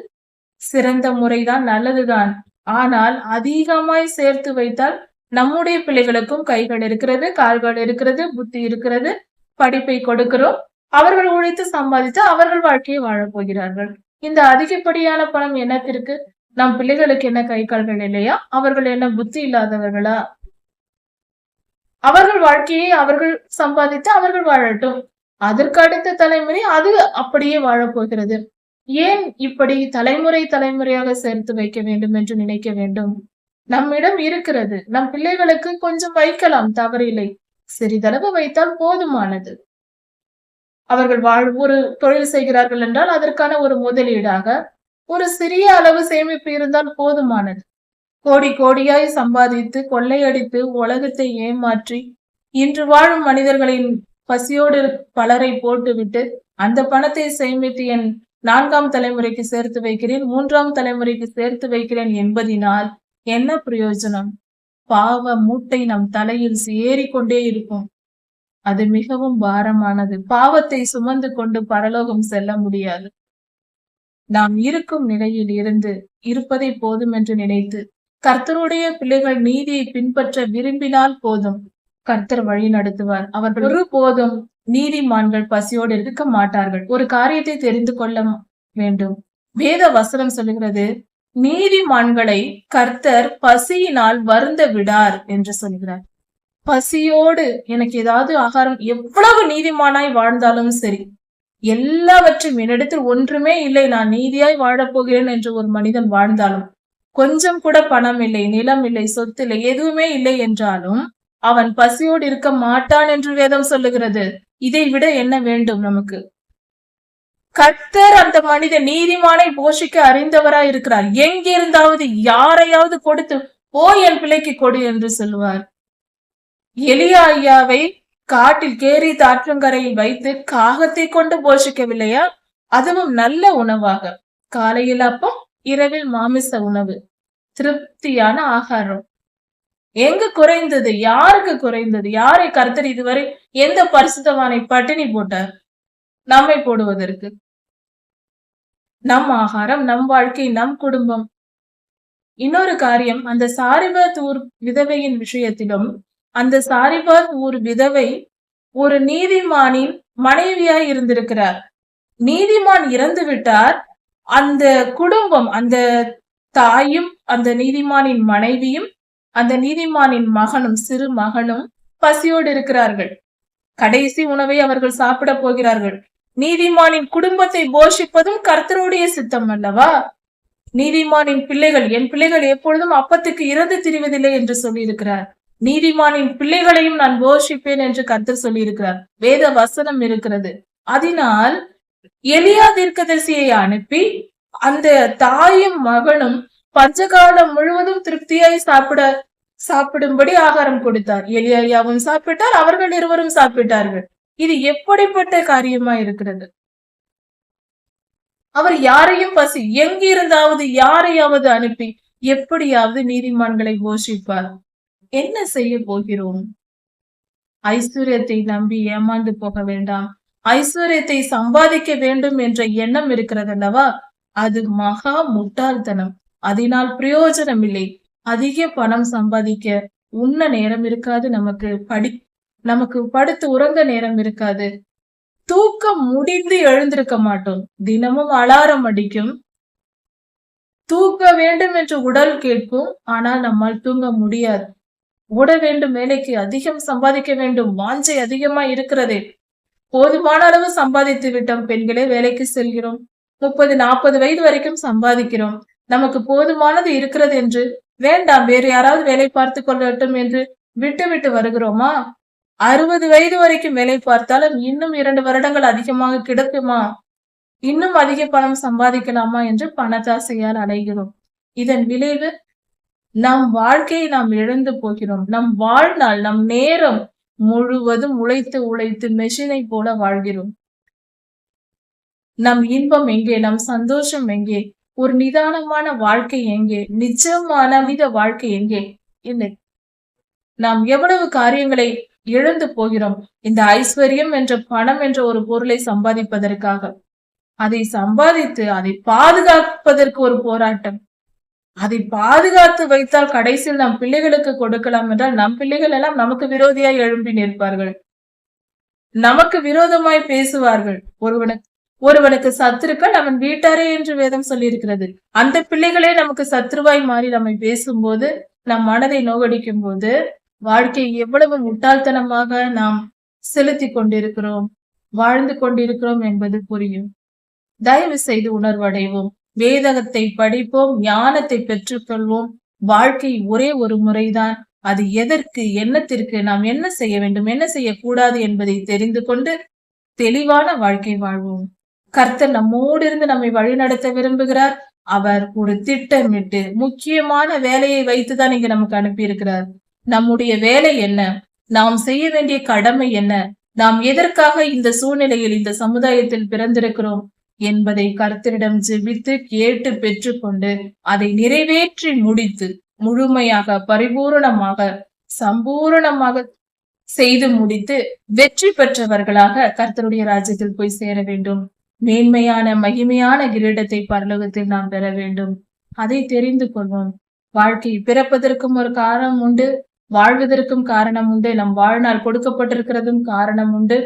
சிறந்த முறைதான், நல்லதுதான். ஆனால் அதிகமாய் சேர்த்து வைத்தால் நம்முடைய பிள்ளைகளுக்கும் கைகள் இருக்கிறது, கால்கள் இருக்கிறது, புத்தி இருக்கிறது, படிப்பை கொடுக்கிறோம். அவர்கள் உழைத்து சம்பாதித்து அவர்கள் வாழ்க்கையை வாழப் போகிறார்கள். இந்த அதிகப்படியான பணம் என்னத்திற்கு? நம் பிள்ளைகளுக்கு என்ன கை கால்கள் இல்லையா? அவர்கள் என்ன புத்தி இல்லாதவர்களா? அவர்கள் வாழ்க்கையை அவர்கள் சம்பாதித்து அவர்கள் வாழட்டும். அதற்கு அடுத்த தலைமுறை அது அப்படியே வாழப்போகிறது. ஏன் இப்படி தலைமுறை தலைமுறையாக சேர்த்து வைக்க வேண்டும் என்று நினைக்க வேண்டும்? நம்மிடம் இருக்கிறது, நம் பிள்ளைகளுக்கு கொஞ்சம் வைக்கலாம், தவறில்லை. சிறிதளவு வைத்தால் போதுமானது. அவர்கள் ஒரு தொழில் செய்கிறார்கள் என்றால் அதற்கான ஒரு முதலீடாக ஒரு சிறிய அளவு சேமிப்பு இருந்தால் போதுமானது. கோடி கோடியாய் சம்பாதித்து கொள்ளையடித்து உலகத்தை ஏமாற்றி இன்று வாழும் மனிதர்களின் பசியோடு பலரை போட்டுவிட்டு அந்த பணத்தை சேமித்து என் 4ஆம் தலைமுறைக்கு சேர்த்து வைக்கிறேன், 3ஆம் தலைமுறைக்கு சேர்த்து வைக்கிறேன் என்பதினால் என்ன பிரயோஜனம்? பாவ மூட்டை நம் தலையில் ஏறிக்கொண்டே இருக்கும். அது மிகவும் பாரமானது. பாவத்தை சுமந்து கொண்டு பரலோகம் செல்ல முடியாது. நாம் இருக்கும் நிலையில் இருந்து இருப்பதை போதும் என்று நினைத்து கர்த்தருடைய பிள்ளைகள் நீதியை பின்பற்ற விரும்பினால் போதும், கர்த்தர் வழி நடத்துவார். அவர்கள் ஒருபோதும் நீதிமான்கள் பசியோடு இருக்க மாட்டார்கள். ஒரு காரியத்தை தெரிந்து கொள்ள வேண்டும். வேத வசனம் சொல்லுகிறது, நீதிமான்களை கர்த்தர் பசியினால் வருந்த விடார் என்று சொல்கிறார். பசியோடு எனக்கு ஏதாவது ஆகாரம், எவ்வளவு நீதிமானாய் வாழ்ந்தாலும் சரி, எல்லாவற்றையும் என்னிடத்தில் ஒன்றுமே இல்லை, நான் நீதியாய் வாழப்போகிறேன் என்று ஒரு மனிதன் வாழ்ந்தாலும், கொஞ்சம் கூட பணம் இல்லை, நிலம் இல்லை, சொத்து இல்லை, எதுவுமே இல்லை என்றாலும் அவன் பசியோடு இருக்க மாட்டான் என்று வேதம் சொல்லுகிறது. இதை விட என்ன வேண்டும் நமக்கு? கர்த்தர் அந்த மனித நீதிமானை போஷிக்க அறிந்தவராய் இருக்கிறார். எங்கிருந்தாவது யாரையாவது கொடுத்து போய் என் பிள்ளைக்கு கொடு என்று சொல்லுவார். எலியா ஐயாவை காட்டில் கேரி தாற்றங்கரையில் வைத்து காகத்தை கொண்டு போஷிக்கவில்லையா? அதுவும் நல்ல உணவாக. காலையில் அப்பம், இரவில் மாமிச உணவு, திருப்தியான ஆகாரம். எங்கு குறைந்தது? யாருக்கு குறைந்தது? யாரை கர்த்தர் இதுவரை எந்த பரிசுத்தவானை பட்டினி போட்டார்? நம்மை போடுவதற்கு. நம் ஆகாரம், நம் வாழ்க்கை, நம் குடும்பம். இன்னொரு காரியம், அந்த சாரிபாத் ஊர் விதவையின் விஷயத்திலும், அந்த சாரிபாத் ஊர் விதவை ஒரு நீதிமானின் மனைவியாய் இருந்திருக்கிறார். நீதிமான் இறந்து விட்டார். அந்த குடும்பம், அந்த தாயும், அந்த நீதிமானின் மனைவியும், அந்த நீதிமானின் மகனும், சிறு மகனும் பசியோடு இருக்கிறார்கள். கடைசி உணவை அவர்கள் சாப்பிட போகிறார்கள். நீதிமானின் குடும்பத்தை போஷிப்பதும் கர்த்தருடைய சித்தம் அல்லவா? நீதிமானின் பிள்ளைகள், என் பிள்ளைகள் எப்பொழுதும் அப்பத்துக்கு இறந்து திரிவதில்லை என்று சொல்லி இருக்கிறார். நீதிமானின் பிள்ளைகளையும் நான் போஷிப்பேன் என்று கர்த்தர் சொல்லி இருக்கிறார். வேத வசனம் இருக்கிறது. அதனால் எலியா தீர்க்கதரிசியை அனுப்பி அந்த தாயும் மகனும் பஞ்சகாலம் முழுவதும் திருப்தியாய் சாப்பிடும்படி ஆகாரம் கொடுத்தார். எலியாவும் சாப்பிட்டார், அவர்கள் இருவரும் சாப்பிட்டார்கள். இது எப்படிப்பட்ட காரியமா இருக்கிறது? அவர் யாரையும் எங்கிருந்தாவது யாரையாவது அனுப்பி எப்படியாவது நீதிமான்களை போஷிப்பார். என்ன செய்ய போகிறோம்? ஐஸ்வர்யத்தை நம்பி ஏமாந்து போக வேண்டாம். ஐஸ்வர்யத்தை சம்பாதிக்க வேண்டும் என்ற எண்ணம் இருக்கிறது அல்லவா? அது மகா முட்டாள்தனம். அதனால் பிரயோஜனம் இல்லை. அதிக பணம் சம்பாதிக்க உண்ண நேரம் இருக்காது, நமக்கு படுத்து உறங்க நேரம் இருக்காது. தூக்கம் முடிந்து எழுந்திருக்க மாட்டோம். தினமும் அலாரம் அடிக்கும். தூங்க வேண்டும் என்று உடல் கேட்கும். ஆனால் நம்மால் தூங்க முடியாது. ஓட வேண்டும், வேலைக்கு அதிகம் சம்பாதிக்க வேண்டும், வாஞ்சை அதிகமா இருக்கிறதே. போதுமான அளவு சம்பாதித்து விட்டோம். பெண்களே வேலைக்கு செல்கிறோம். 30-40 வயது வரைக்கும் சம்பாதிக்கிறோம். நமக்கு போதுமானது இருக்கிறது என்று வேண்டாம், வேறு யாராவது வேலை பார்த்து கொள்ளட்டும் என்று விட்டு வருகிறோமா? 60 வயது வரைக்கும் வேலை பார்த்தாலும் இன்னும் 2 வருடங்கள் அதிகமாக கிடைக்குமா? இன்னும் அதிக பணம் சம்பாதிக்கலாமா என்று பணத்தாசையால் அலைகிறோம். இதன் விளைவு நம் வாழ்க்கையை நாம் இழந்து போகிறோம். நம் வாழ்நாள், நம் நேரம் முழுவதும் உழைத்து மெஷினை போல வாழ்கிறோம். நம் இன்பம் எங்கே? நம் சந்தோஷம் எங்கே? ஒரு நிதானமான வாழ்க்கை எங்கே? நிஜமான மனித வாழ்க்கை எங்கே? இல்லை. நாம் எவ்வளவு காரியங்களை இழந்து போகிறோம் இந்த ஐஸ்வர்யம் என்ற பணம் என்ற ஒரு பொருளை சம்பாதிப்பதற்காக. அதை சம்பாதித்து அதை பாதுகாப்பதற்கு ஒரு போராட்டம். அதை பாதுகாத்து வைத்தால் கடைசியில் நம் பிள்ளைகளுக்கு கொடுக்கலாம் என்றால் நம் பிள்ளைகள் எல்லாம் நமக்கு விரோதியாய் எழும்பி நிற்பார்கள். நமக்கு விரோதமாய் பேசுவார்கள். ஒருவனுக்கு சத்துருக்கள் அவன் வீட்டாரே என்று வேதம் சொல்லி இருக்கிறது. அந்த பிள்ளைகளே நமக்கு சத்ருவாய் மாறி நம்மை பேசும்போது, நம் மனதை நோகடிக்கும் போது, வாழ்க்கை எவ்வளவு முட்டாள்தனமாக நாம் செலுத்தி கொண்டிருக்கிறோம், வாழ்ந்து கொண்டிருக்கிறோம் என்பது புரியும். தயவு செய்து உணர்வடைவோம். வேதகத்தை படிப்போம், ஞானத்தை பெற்றுக்கொள்வோம். வாழ்க்கை ஒரே ஒரு முறைதான். அது எதற்கு, என்னத்திற்கு, நாம் என்ன செய்ய வேண்டும், என்ன செய்யக்கூடாது என்பதை தெரிந்து கொண்டு தெளிவான வாழ்க்கை வாழ்வோம். கர்த்தர் நம்மோடு இருந்து நம்மை வழிநடத்த விரும்புகிறார். அவர் ஒரு திட்டமிட்டு முக்கியமான வேலையை வைத்துதான் இங்க நமக்கு அனுப்பி இருக்கிறார். நம்முடைய வேலை என்ன? நாம் செய்ய வேண்டிய கடமை என்ன? நாம் எதற்காக இந்த சூழ்நிலையில், இந்த சமுதாயத்தில் பிறந்திருக்கிறோம் என்பதை கர்த்தரிடம் ஜெபித்து கேட்டு பெற்றுக்கொண்டு அதை நிறைவேற்றி முடித்து முழுமையாக, பரிபூரணமாக, சம்பூரணமாக செய்து முடித்து வெற்றி பெற்றவர்களாக கர்த்தருடைய ராஜ்யத்தில் போய் சேர வேண்டும். மேன்மையான மகிமையான கிரீடத்தை பரலோகத்தில் நாம் பெற வேண்டும். அதை தெரிந்து கொள்வோம். வாழ்க்கை பிறப்பதற்கும் ஒரு காரணம் உண்டு, வாழ்வதற்கும் காரணம் உண்டு, நம் வாழ்நாள் கொடுக்கப்பட்டிருக்கிறதும் காரணம் உண்டு,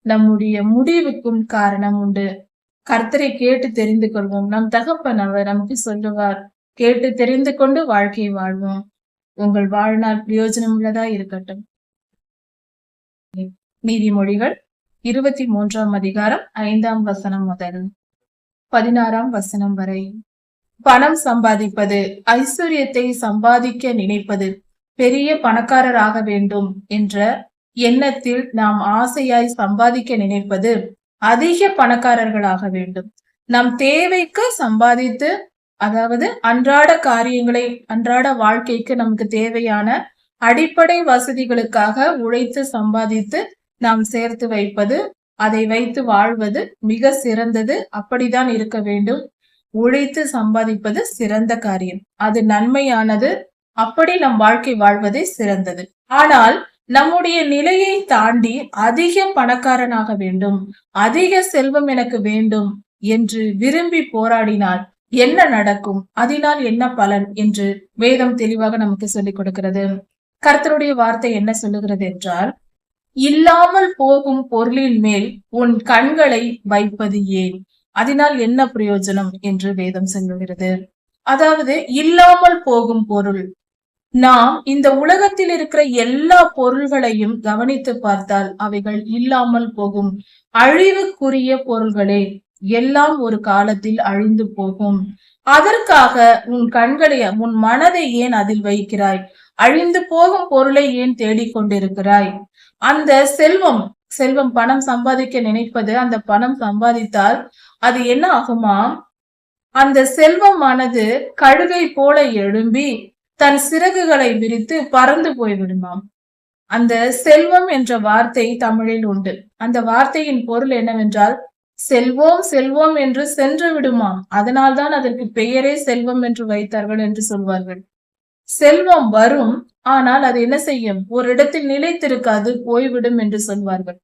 நம்முடைய முடிவுக்கும் காரணம் உண்டு. கர்த்தரை கேட்டு தெரிந்து கொள்வோம். நம் தகப்பன் அவர் நமக்கு சொல்லுவார். கேட்டு தெரிந்து கொண்டு வாழ்க்கையை வாழ்வோம். உங்கள் வாழ்நாள் பிரயோஜனம் உள்ளதா இருக்கட்டும். நீதிமொழிகள் 23ஆம் அதிகாரம் 5ஆம் வசனம் முதல் 16ஆம் வசனம் வரை. பணம் சம்பாதிப்பது, ஐஸ்வர்யத்தை சம்பாதிக்க நினைப்பது, பெரிய பணக்காரராக வேண்டும் என்ற எண்ணத்தில் நாம் ஆசையாய் சம்பாதிக்க நினைப்பது, அதிக பணக்காரர்களாக வேண்டும். நம் தேவைக்கு சம்பாதித்து, அதாவது அன்றாட காரியங்களை, அன்றாட வாழ்க்கைக்கு நமக்கு தேவையான அடிப்படை வசதிகளுக்காக உழைத்து சம்பாதித்து நாம் சேர்த்து வைப்பது, அதை வைத்து வாழ்வது மிக சிறந்தது. அப்படிதான் இருக்க வேண்டும். உழைத்து சம்பாதிப்பது சிறந்த காரியம், அது நன்மையானது. அப்படி நம் வாழ்க்கை வாழ்வதே சிறந்தது. ஆனால் நம்முடைய நிலையை தாண்டி அதிக பணக்காரனாக வேண்டும், அதிக செல்வம் எனக்கு வேண்டும் என்று விரும்பி போராடினால் என்ன நடக்கும், அதனால் என்ன பலன் என்று வேதம் தெளிவாக நமக்கு சொல்லிக் கொடுக்கிறது. கர்த்தருடைய வார்த்தை என்ன சொல்லுகிறது என்றால், இல்லாமல் போகும் பொருளின் மேல் உன் கண்களை வைப்பது ஏன், அதனால் என்ன பிரயோஜனம் என்று வேதம் சொல்லுகிறது. அதாவது இல்லாமல் போகும் பொருள். நாம் இந்த உலகத்தில் இருக்கிற எல்லா பொருள்களையும் கவனித்து பார்த்தால் அவைகள் இல்லாமல் போகும், அழிவுக்குரிய பொருள்களே. எல்லாம் ஒரு காலத்தில் அழிந்து போகும். அதற்காக உன் கண்களை, உன் மனதை ஏன் அதில் வைக்கிறாய்? அழிந்து போகும் பொருளை ஏன் தேடிக்கொண்டிருக்கிறாய்? அந்த செல்வம் பணம் சம்பாதிக்க நினைப்பது, அந்த பணம் சம்பாதித்தால் அது என்ன ஆகுமா? அந்த செல்வமானது கழுகை போல எழும்பி தன் சிறகுகளை விரித்து பறந்து போய்விடுமாம். அந்த செல்வம் என்ற வார்த்தை தமிழில் உண்டு. அந்த வார்த்தையின் பொருள் என்னவென்றால் செல்வோம் செல்வோம் என்று சென்று விடுமாம். அதனால்தான் அதற்கு பெயரே செல்வம் என்று வைத்தார்கள் என்று சொல்வார்கள். செல்வம் வரும், ஆனால் அது என்ன செய்யும்? ஒரு இடத்தில் நிலைத்திருக்காது, போய்விடும் என்று சொல்வார்கள்.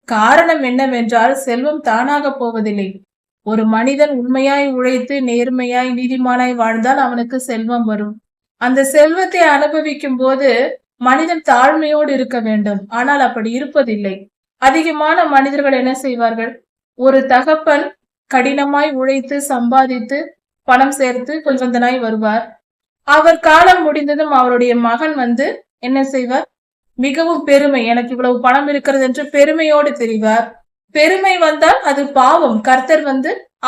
காரணம் என்னவென்றால் செல்வம் தானாக போவதில்லை. ஒரு மனிதன் உண்மையாய் உழைத்து நேர்மையாய் நீதிமானாய் வாழ்ந்தால் அவனுக்கு செல்வம் வரும். அந்த செல்வத்தை அனுபவிக்கும் போது மனிதன் தாழ்மையோடு இருக்க வேண்டும். ஆனால் அப்படி இருப்பதில்லை. அதிகமான மனிதர்கள் என்ன செய்வார்கள்? ஒரு தகப்பன் கடினமாய் உழைத்து சம்பாதித்து பணம் சேர்த்து கொஞ்சந்தனாய் வருவார். அவர் காலம் முடிந்ததும் அவருடைய மகன் என்ன செய்வார்? மிகவும் பெருமை, எனக்கு இவ்வளவு பணம் இருக்கிறது என்று பெருமையோடு தெரிவார். பெருமை வந்தால் அது பாவம். கர்த்தர்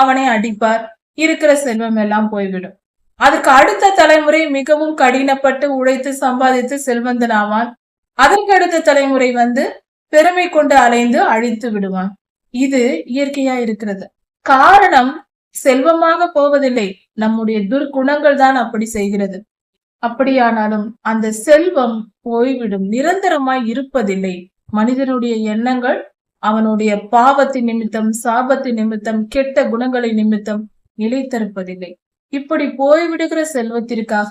அவனை அடிப்பார். இருக்கிற செல்வம் எல்லாம் போய்விடும். அதுக்கு அடுத்த தலைமுறை மிகவும் கடினப்பட்டு உழைத்து சம்பாதித்து செல்வந்தனாவான். அதற்கு அடுத்த தலைமுறை பெருமை கொண்டு அலைந்து அழித்து விடுவான். இது இயற்கையா இருக்கிறது. காரணம் செல்வமாக போவதில்லை, நம்முடைய துர்குணங்கள் தான் அப்படி செய்கிறது. அப்படியானாலும் அந்த செல்வம் போய்விடும், நிரந்தரமாய் இருப்பதில்லை. மனிதனுடைய எண்ணங்கள் அவனுடைய பாவத்தின் நிமித்தம், சாபத்தின் நிமித்தம், கெட்ட குணங்களை நிமித்தம் நிலைத்திருப்பதில்லை. இப்படி போய்விடுகிற செல்வத்திற்காக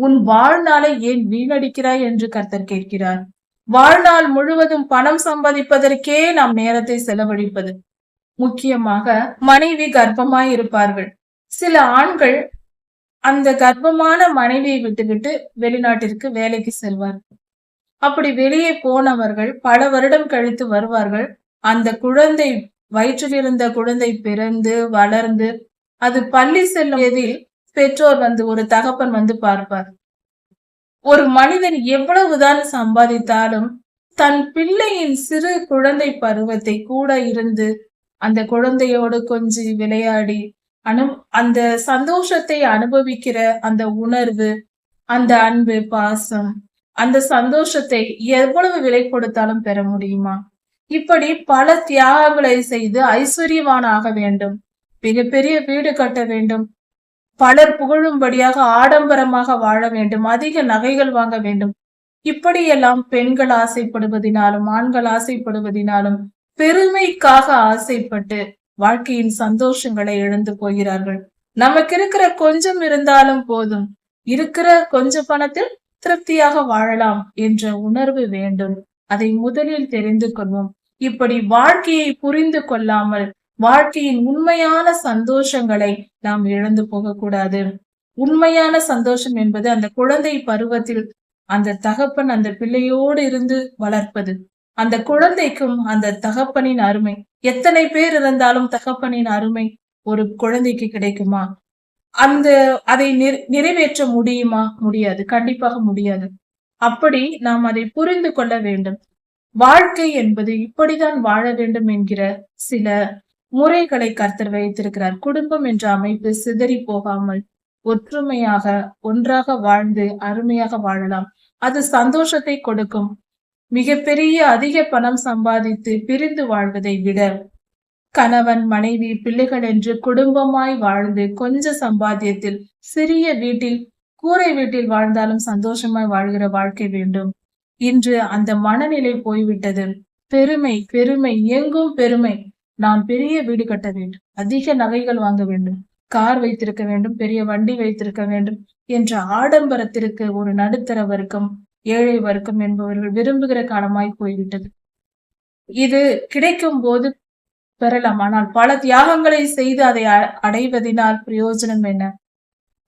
உன் வாழ்நாளை ஏன் வீணடிக்கிறாய் என்று கர்த்தர் கேட்கிறார். வாழ்நாள் முழுவதும் பணம் சம்பாதிப்பதற்கே நாம் நேரத்தை செலவழிப்பது. முக்கியமாக மனைவி கர்ப்பமாய் இருப்பார்கள். சில ஆண்கள் அந்த கர்ப்பமான மனைவியை விட்டுவிட்டு வெளிநாட்டிற்கு வேலைக்கு செல்வார்கள். அப்படி வெளியே போனவர்கள் பல வருடம் கழித்து வருவார்கள். அந்த குழந்தை, வயிற்றில் இருந்த குழந்தை பிறந்து வளர்ந்து அது பள்ளி செல்வதில் பெற்றோர் ஒரு தகப்பன் பார்ப்பார். ஒரு மனிதன் எவ்வளவுதான் சம்பாதித்தாலும் தன் பிள்ளையின் சிறு குழந்தை பருவத்தை கூட இருந்து அந்த குழந்தையோடு கொஞ்சி விளையாடி அந்த சந்தோஷத்தை அனுபவிக்கிற அந்த உணர்வு, அந்த அன்பு, பாசம், அந்த சந்தோஷத்தை எவ்வளவு விலை கொடுத்தாலும் பெற முடியுமா? இப்படி பல தியாகங்களை செய்து ஐஸ்வர்யவான் ஆக வேண்டும், மிகப்பெரிய வீடு கட்ட வேண்டும், பலர் புகழும்படியாக ஆடம்பரமாக வாழ வேண்டும், அதிக நகைகள் வாங்க வேண்டும். இப்படியெல்லாம் பெண்கள் ஆசைப்படுவதினாலும் ஆண்கள் ஆசைப்படுவதினாலும் பெருமைக்காக ஆசைப்பட்டு வாழ்க்கையின் சந்தோஷங்களை இழந்து போகிறார்கள். நமக்கு இருக்கிற கொஞ்சம் இருந்தாலும் போதும், இருக்கிற கொஞ்ச பணத்தில் திருப்தியாக வாழலாம் என்ற உணர்வு வேண்டும். அதை முதலில் தெரிந்து கொள்வோம். இப்படி வாழ்க்கையை புரிந்து கொள்ளாமல் வாழ்க்கையின் உண்மையான சந்தோஷங்களை நாம் இழந்து போகக்கூடாது. உண்மையான சந்தோஷம் என்பது அந்த குழந்தை பருவத்தில் அந்த தகப்பன் அந்த பிள்ளையோடு இருந்து வளர்ப்பது. அந்த குழந்தைக்கும் அந்த தகப்பனின் அருமை, எத்தனை பேர் இருந்தாலும் தகப்பனின் அருமை ஒரு குழந்தைக்கு கிடைக்குமா? அதை நிறைவேற்ற முடியுமா? முடியாது, கண்டிப்பாக முடியாது. அப்படி நாம் அதை புரிந்து கொள்ள வேண்டும். வாழ்க்கை என்பது இப்படிதான் வாழ வேண்டும் என்கிற சில முறைகளை கர்த்தர் வைத்திருக்கிறார். குடும்பம் என்ற அமைப்பு சிதறி போகாமல் ஒற்றுமையாக ஒன்றாக வாழ்ந்து அருமையாக வாழலாம். அது சந்தோஷத்தை கொடுக்கும். மிகப்பெரிய அதிக பணம் சம்பாதித்து பிரிந்து வாழ்வதை விட கணவன், மனைவி, பிள்ளைகள் என்று குடும்பமாய் வாழ்ந்து கொஞ்ச சம்பாத்தியத்தில் சிறிய வீட்டில், கூரை வீட்டில் வாழ்ந்தாலும் சந்தோஷமாய் வாழ்கிற வாழ்க்கை வேண்டும். இன்று அந்த மனநிலை போய்விட்டது. பெருமை பெருமை எங்கும் பெருமை. நான் பெரிய வீடு கட்ட வேண்டும், அதிக நகைகள் வாங்க வேண்டும், கார் வைத்திருக்க வேண்டும், பெரிய வண்டி வைத்திருக்க வேண்டும் என்ற ஆடம்பரத்திற்கு ஒரு நடுத்தர வர்க்கம், ஏழை வர்க்கம் என்பவர்கள் விரும்புகிற காலமாய் போய்விட்டது. இது கிடைக்கும் போது பெறலாம், ஆனால் பல தியாகங்களை செய்து அதை அடைவதனால் பிரயோஜனம் என்ன?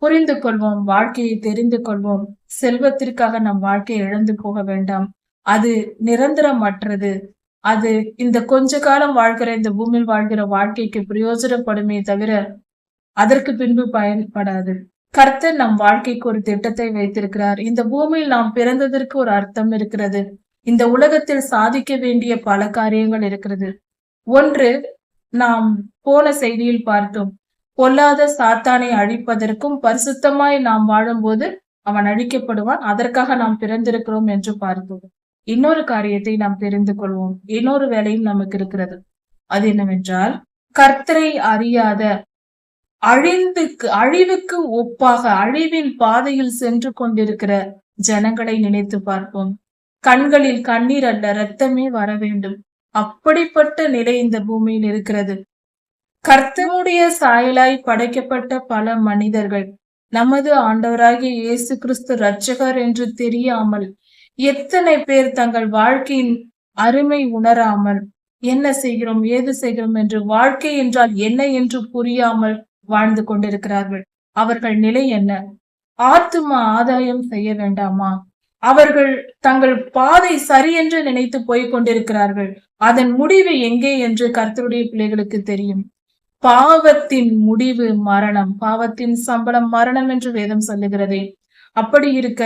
புரிந்து கொள்வோம், வாழ்க்கையை தெரிந்து கொள்வோம். செல்வத்திற்காக நம் வாழ்க்கையை இழந்து போக வேண்டாம். அது நிரந்தரமற்றது. அது இந்த கொஞ்ச காலம் வாழ்கிற, இந்த பூமியில் வாழ்கிற வாழ்க்கைக்கு பிரயோஜனப்படுமே தவிர அதற்கு பின்பு பயன்படாது. கர்த்தர் நம் வாழ்க்கைக்கு ஒரு திட்டத்தை வைத்திருக்கிறார். இந்த பூமியில் நாம் பிறந்ததற்கு ஒரு அர்த்தம் இருக்கிறது. இந்த உலகத்தில் சாதிக்க வேண்டிய பல காரியங்கள் இருக்கிறது. ஒன்று, நாம் போன செய்தியில் பார்த்தோம், பொல்லாத சாத்தானை அழிப்பதற்கும் பரிசுத்தமாய் நாம் வாழும்போது அவன் அழிக்கப்படுவான், அதற்காக நாம் பிறந்திருக்கிறோம் என்று பார்த்தோம். இன்னொரு காரியத்தை நாம் தெரிந்து கொள்வோம். இன்னொரு வேலையும் நமக்கு இருக்கிறது. அது என்னவென்றால், கர்த்தரை அறியாத அழிவுக்கு ஒப்பாக அழிவின் பாதையில் சென்று கொண்டிருக்கிற ஜனங்களை நினைத்து பார்ப்போம். கண்களில் கண்ணீர் அல்ல, இரத்தமே வர வேண்டும். அப்படிப்பட்ட நிலை இந்த பூமியில் இருக்கிறது. கர்த்தருடைய சாயலாய் படைக்கப்பட்ட பல மனிதர்கள் நமது ஆண்டவராகிய இயேசு கிறிஸ்து இரட்சகர் என்று தெரியாமல் எத்தனை பேர் தங்கள் வாழ்க்கையின் அருமை உணராமல் என்ன செய்கிறோம் ஏது செய்கிறோம் என்று, வாழ்க்கை என்றால் என்ன என்று புரியாமல் வாழ்ந்து கொண்டிருக்கிறார்கள். அவர்கள் நிலை என்ன? ஆத்தும ஆதாயம் செய்ய வேண்டாமா? அவர்கள் தங்கள் பாதை சரி என்று நினைத்து போய் கொண்டிருக்கிறார்கள். அதன் முடிவு எங்கே என்று கர்த்தருடைய பிள்ளைகளுக்கு தெரியும். பாவத்தின் முடிவு மரணம், பாவத்தின் சம்பளம் மரணம் என்று வேதம் சொல்லுகிறதே. அப்படி இருக்க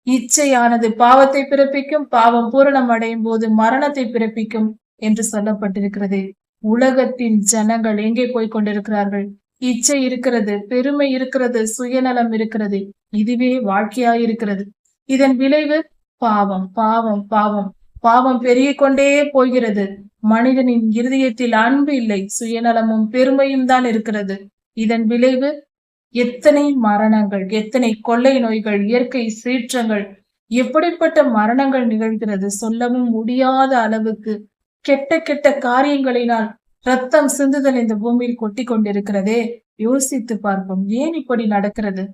இச்சையானது பாவத்தை பிறப்பிக்கும், பாவம் பூரணம் அடையும் போது மரணத்தை பிறப்பிக்கும் என்று சொல்லப்பட்டிருக்கிறது. உலகத்தின் ஜனங்கள் எங்கே போய் கொண்டிருக்கிறார்கள்? இச்சை இருக்கிறது, பெருமை இருக்கிறது, சுயநலம் இருக்கிறது. இதுவே வாழ்க்கையாயிருக்கிறது. இதன் விளைவு பாவம், பாவம், பாவம். பாவம் பெருகிக் கொண்டே போகிறது. மனிதனின் இருதயத்தில் அன்பு இல்லை, சுயநலமும் பெருமையும் தான் இருக்கிறது. இதன் விளைவு எத்தனை மரணங்கள், எத்தனை கொள்ளை நோய்கள், இயற்கை சீற்றங்கள், எப்படிப்பட்ட மரணங்கள் நிகழ்கிறது சொல்லவும் முடியாத அளவுக்கு கெட்ட கெட்ட காரியங்களினால் ரத்தம் சிந்துதல் இந்த பூமியில் கொட்டி கொண்டிருக்கிறதே. யோசித்து பார்ப்போம், ஏன் இப்படி நடக்கிறது?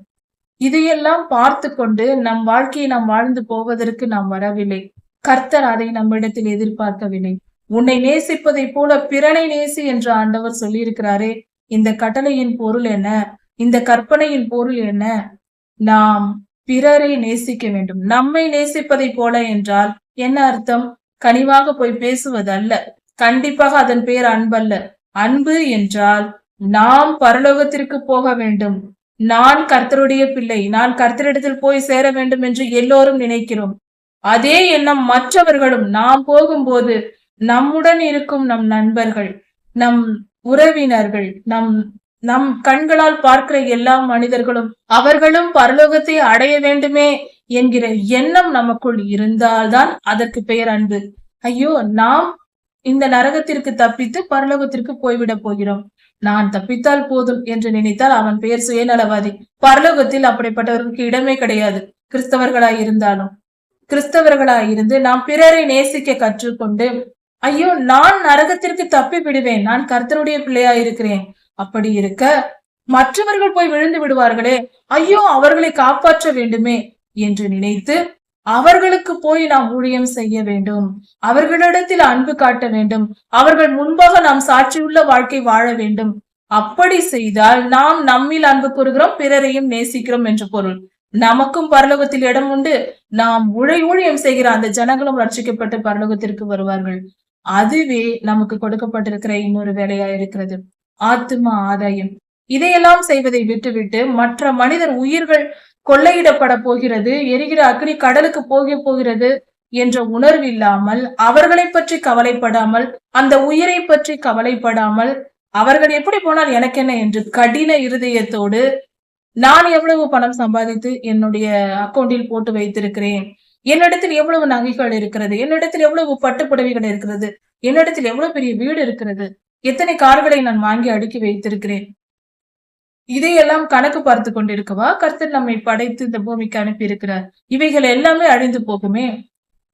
இதையெல்லாம் பார்த்து கொண்டு நம் வாழ்க்கையை நாம் வாழ்ந்து போவதற்கு நாம் வரவில்லை. கர்த்தர் அதை நம்மிடத்தில் எதிர்பார்க்கவில்லை. உன்னை நேசிப்பதை போல பிறனை நேசி என்று ஆண்டவர் சொல்லியிருக்கிறாரே. இந்த கட்டளையின் பொருள் என்ன? இந்த கற்பனையின் பொருள் என்ன? நாம் பிறரை நேசிக்க வேண்டும். நம்மை நேசிப்பதை போல என்றால் என்ன அர்த்தம்? கனிவாக போய் பேசுவது அல்ல. கண்டிப்பாக அதன் பெயர் அன்பல்ல. அன்பு என்றால் நாம் பரலோகத்திற்கு போக வேண்டும். நான் கர்த்தருடைய பிள்ளை, நான் கர்த்தரிடத்தில் போய் சேர வேண்டும் என்று எல்லோரும் நினைக்கிறோம். அதே எண்ணம் மற்றவர்களும் நாம் போகும்போது நம்முடன் இருக்கும் நம் நண்பர்கள், நம் உறவினர்கள், நம் கண்களால் பார்க்கிற எல்லா மனிதர்களும் அவர்களும் பரலோகத்தை அடைய வேண்டுமே என்கிற எண்ணம் நமக்குள் இருந்தால்தான் அதற்கு பெயர் அன்பு. ஐயோ, நாம் இந்த நரகத்திற்கு தப்பித்து பரலோகத்திற்கு போய்விட போகிறோம், நான் தப்பித்தால் போதும் என்று நினைத்தால் அவன் பெயர் சுயநலவாதி. பரலோகத்தில் அப்படிப்பட்டவர்களுக்கு இடமே கிடையாது. கிறிஸ்தவர்களாயிருந்து நாம் பிறரை நேசிக்க கற்றுக்கொண்டு, ஐயோ நான் நரகத்திற்கு தப்பி விடுவேன், நான் கர்த்தருடைய பிள்ளையா இருக்கிறேன், அப்படி இருக்க மற்றவர்கள் போய் விழுந்து விடுவார்களே, ஐயோ அவர்களை காப்பாற்ற வேண்டுமே என்று நினைத்து அவர்களுக்கு போய் நாம் ஊழியம் செய்ய வேண்டும், அவர்களிடத்தில் அன்பு காட்ட வேண்டும், அவர்கள் முன்பாக நாம் சாட்சியுள்ள வாழ்க்கை வாழ வேண்டும். அப்படி செய்தால் நாம் நம்மில் அன்பு கூறுகிறோம், பிறரையும் நேசிக்கிறோம் என்று பொருள். நமக்கும் பரலோகத்தில் இடம் உண்டு. நாம் ஊழியம் செய்கிற அந்த ஜனங்களும் ரட்சிக்கப்பட்டு பரலோகத்திற்கு வருவார்கள். அதுவே நமக்கு கொடுக்கப்பட்டிருக்கிற இன்னொரு வேலையா இருக்கிறது, ஆத்தும ஆதாயம். இதையெல்லாம் செய்வதை விட்டுவிட்டு மற்ற மனிதர் உயிர்கள் கொள்ளையிடப்பட போகிறது, எரிகிற அக்னி கடலுக்கு போகிறது என்ற உணர்வு இல்லாமல், அவர்களை பற்றி கவலைப்படாமல், அந்த உயிரை பற்றி கவலைப்படாமல், அவர்கள் எப்படி போனால் எனக்கு என்ன என்று கடின இருதயத்தோடு, நான் எவ்வளவு பணம் சம்பாதித்து என்னுடைய அக்கௌண்டில் போட்டு வைத்திருக்கிறேன், என்னிடத்தில் எவ்வளவு நகைகள் இருக்கிறது, என்னிடத்தில் எவ்வளவு பட்டுப்புடவைகள் இருக்கிறது, என்னிடத்தில் எவ்வளவு பெரிய வீடு இருக்கிறது, எத்தனை கார்களை நான் வாங்கி அடுக்கி வைத்திருக்கிறேன், இதையெல்லாம் கணக்கு பார்த்து கொண்டிருக்கவா கர்த்தர் நம்மை படைத்து இந்த பூமிக்கு அனுப்பி இருக்கிறார்? இவைகள் எல்லாமே அழிந்து போகுமே.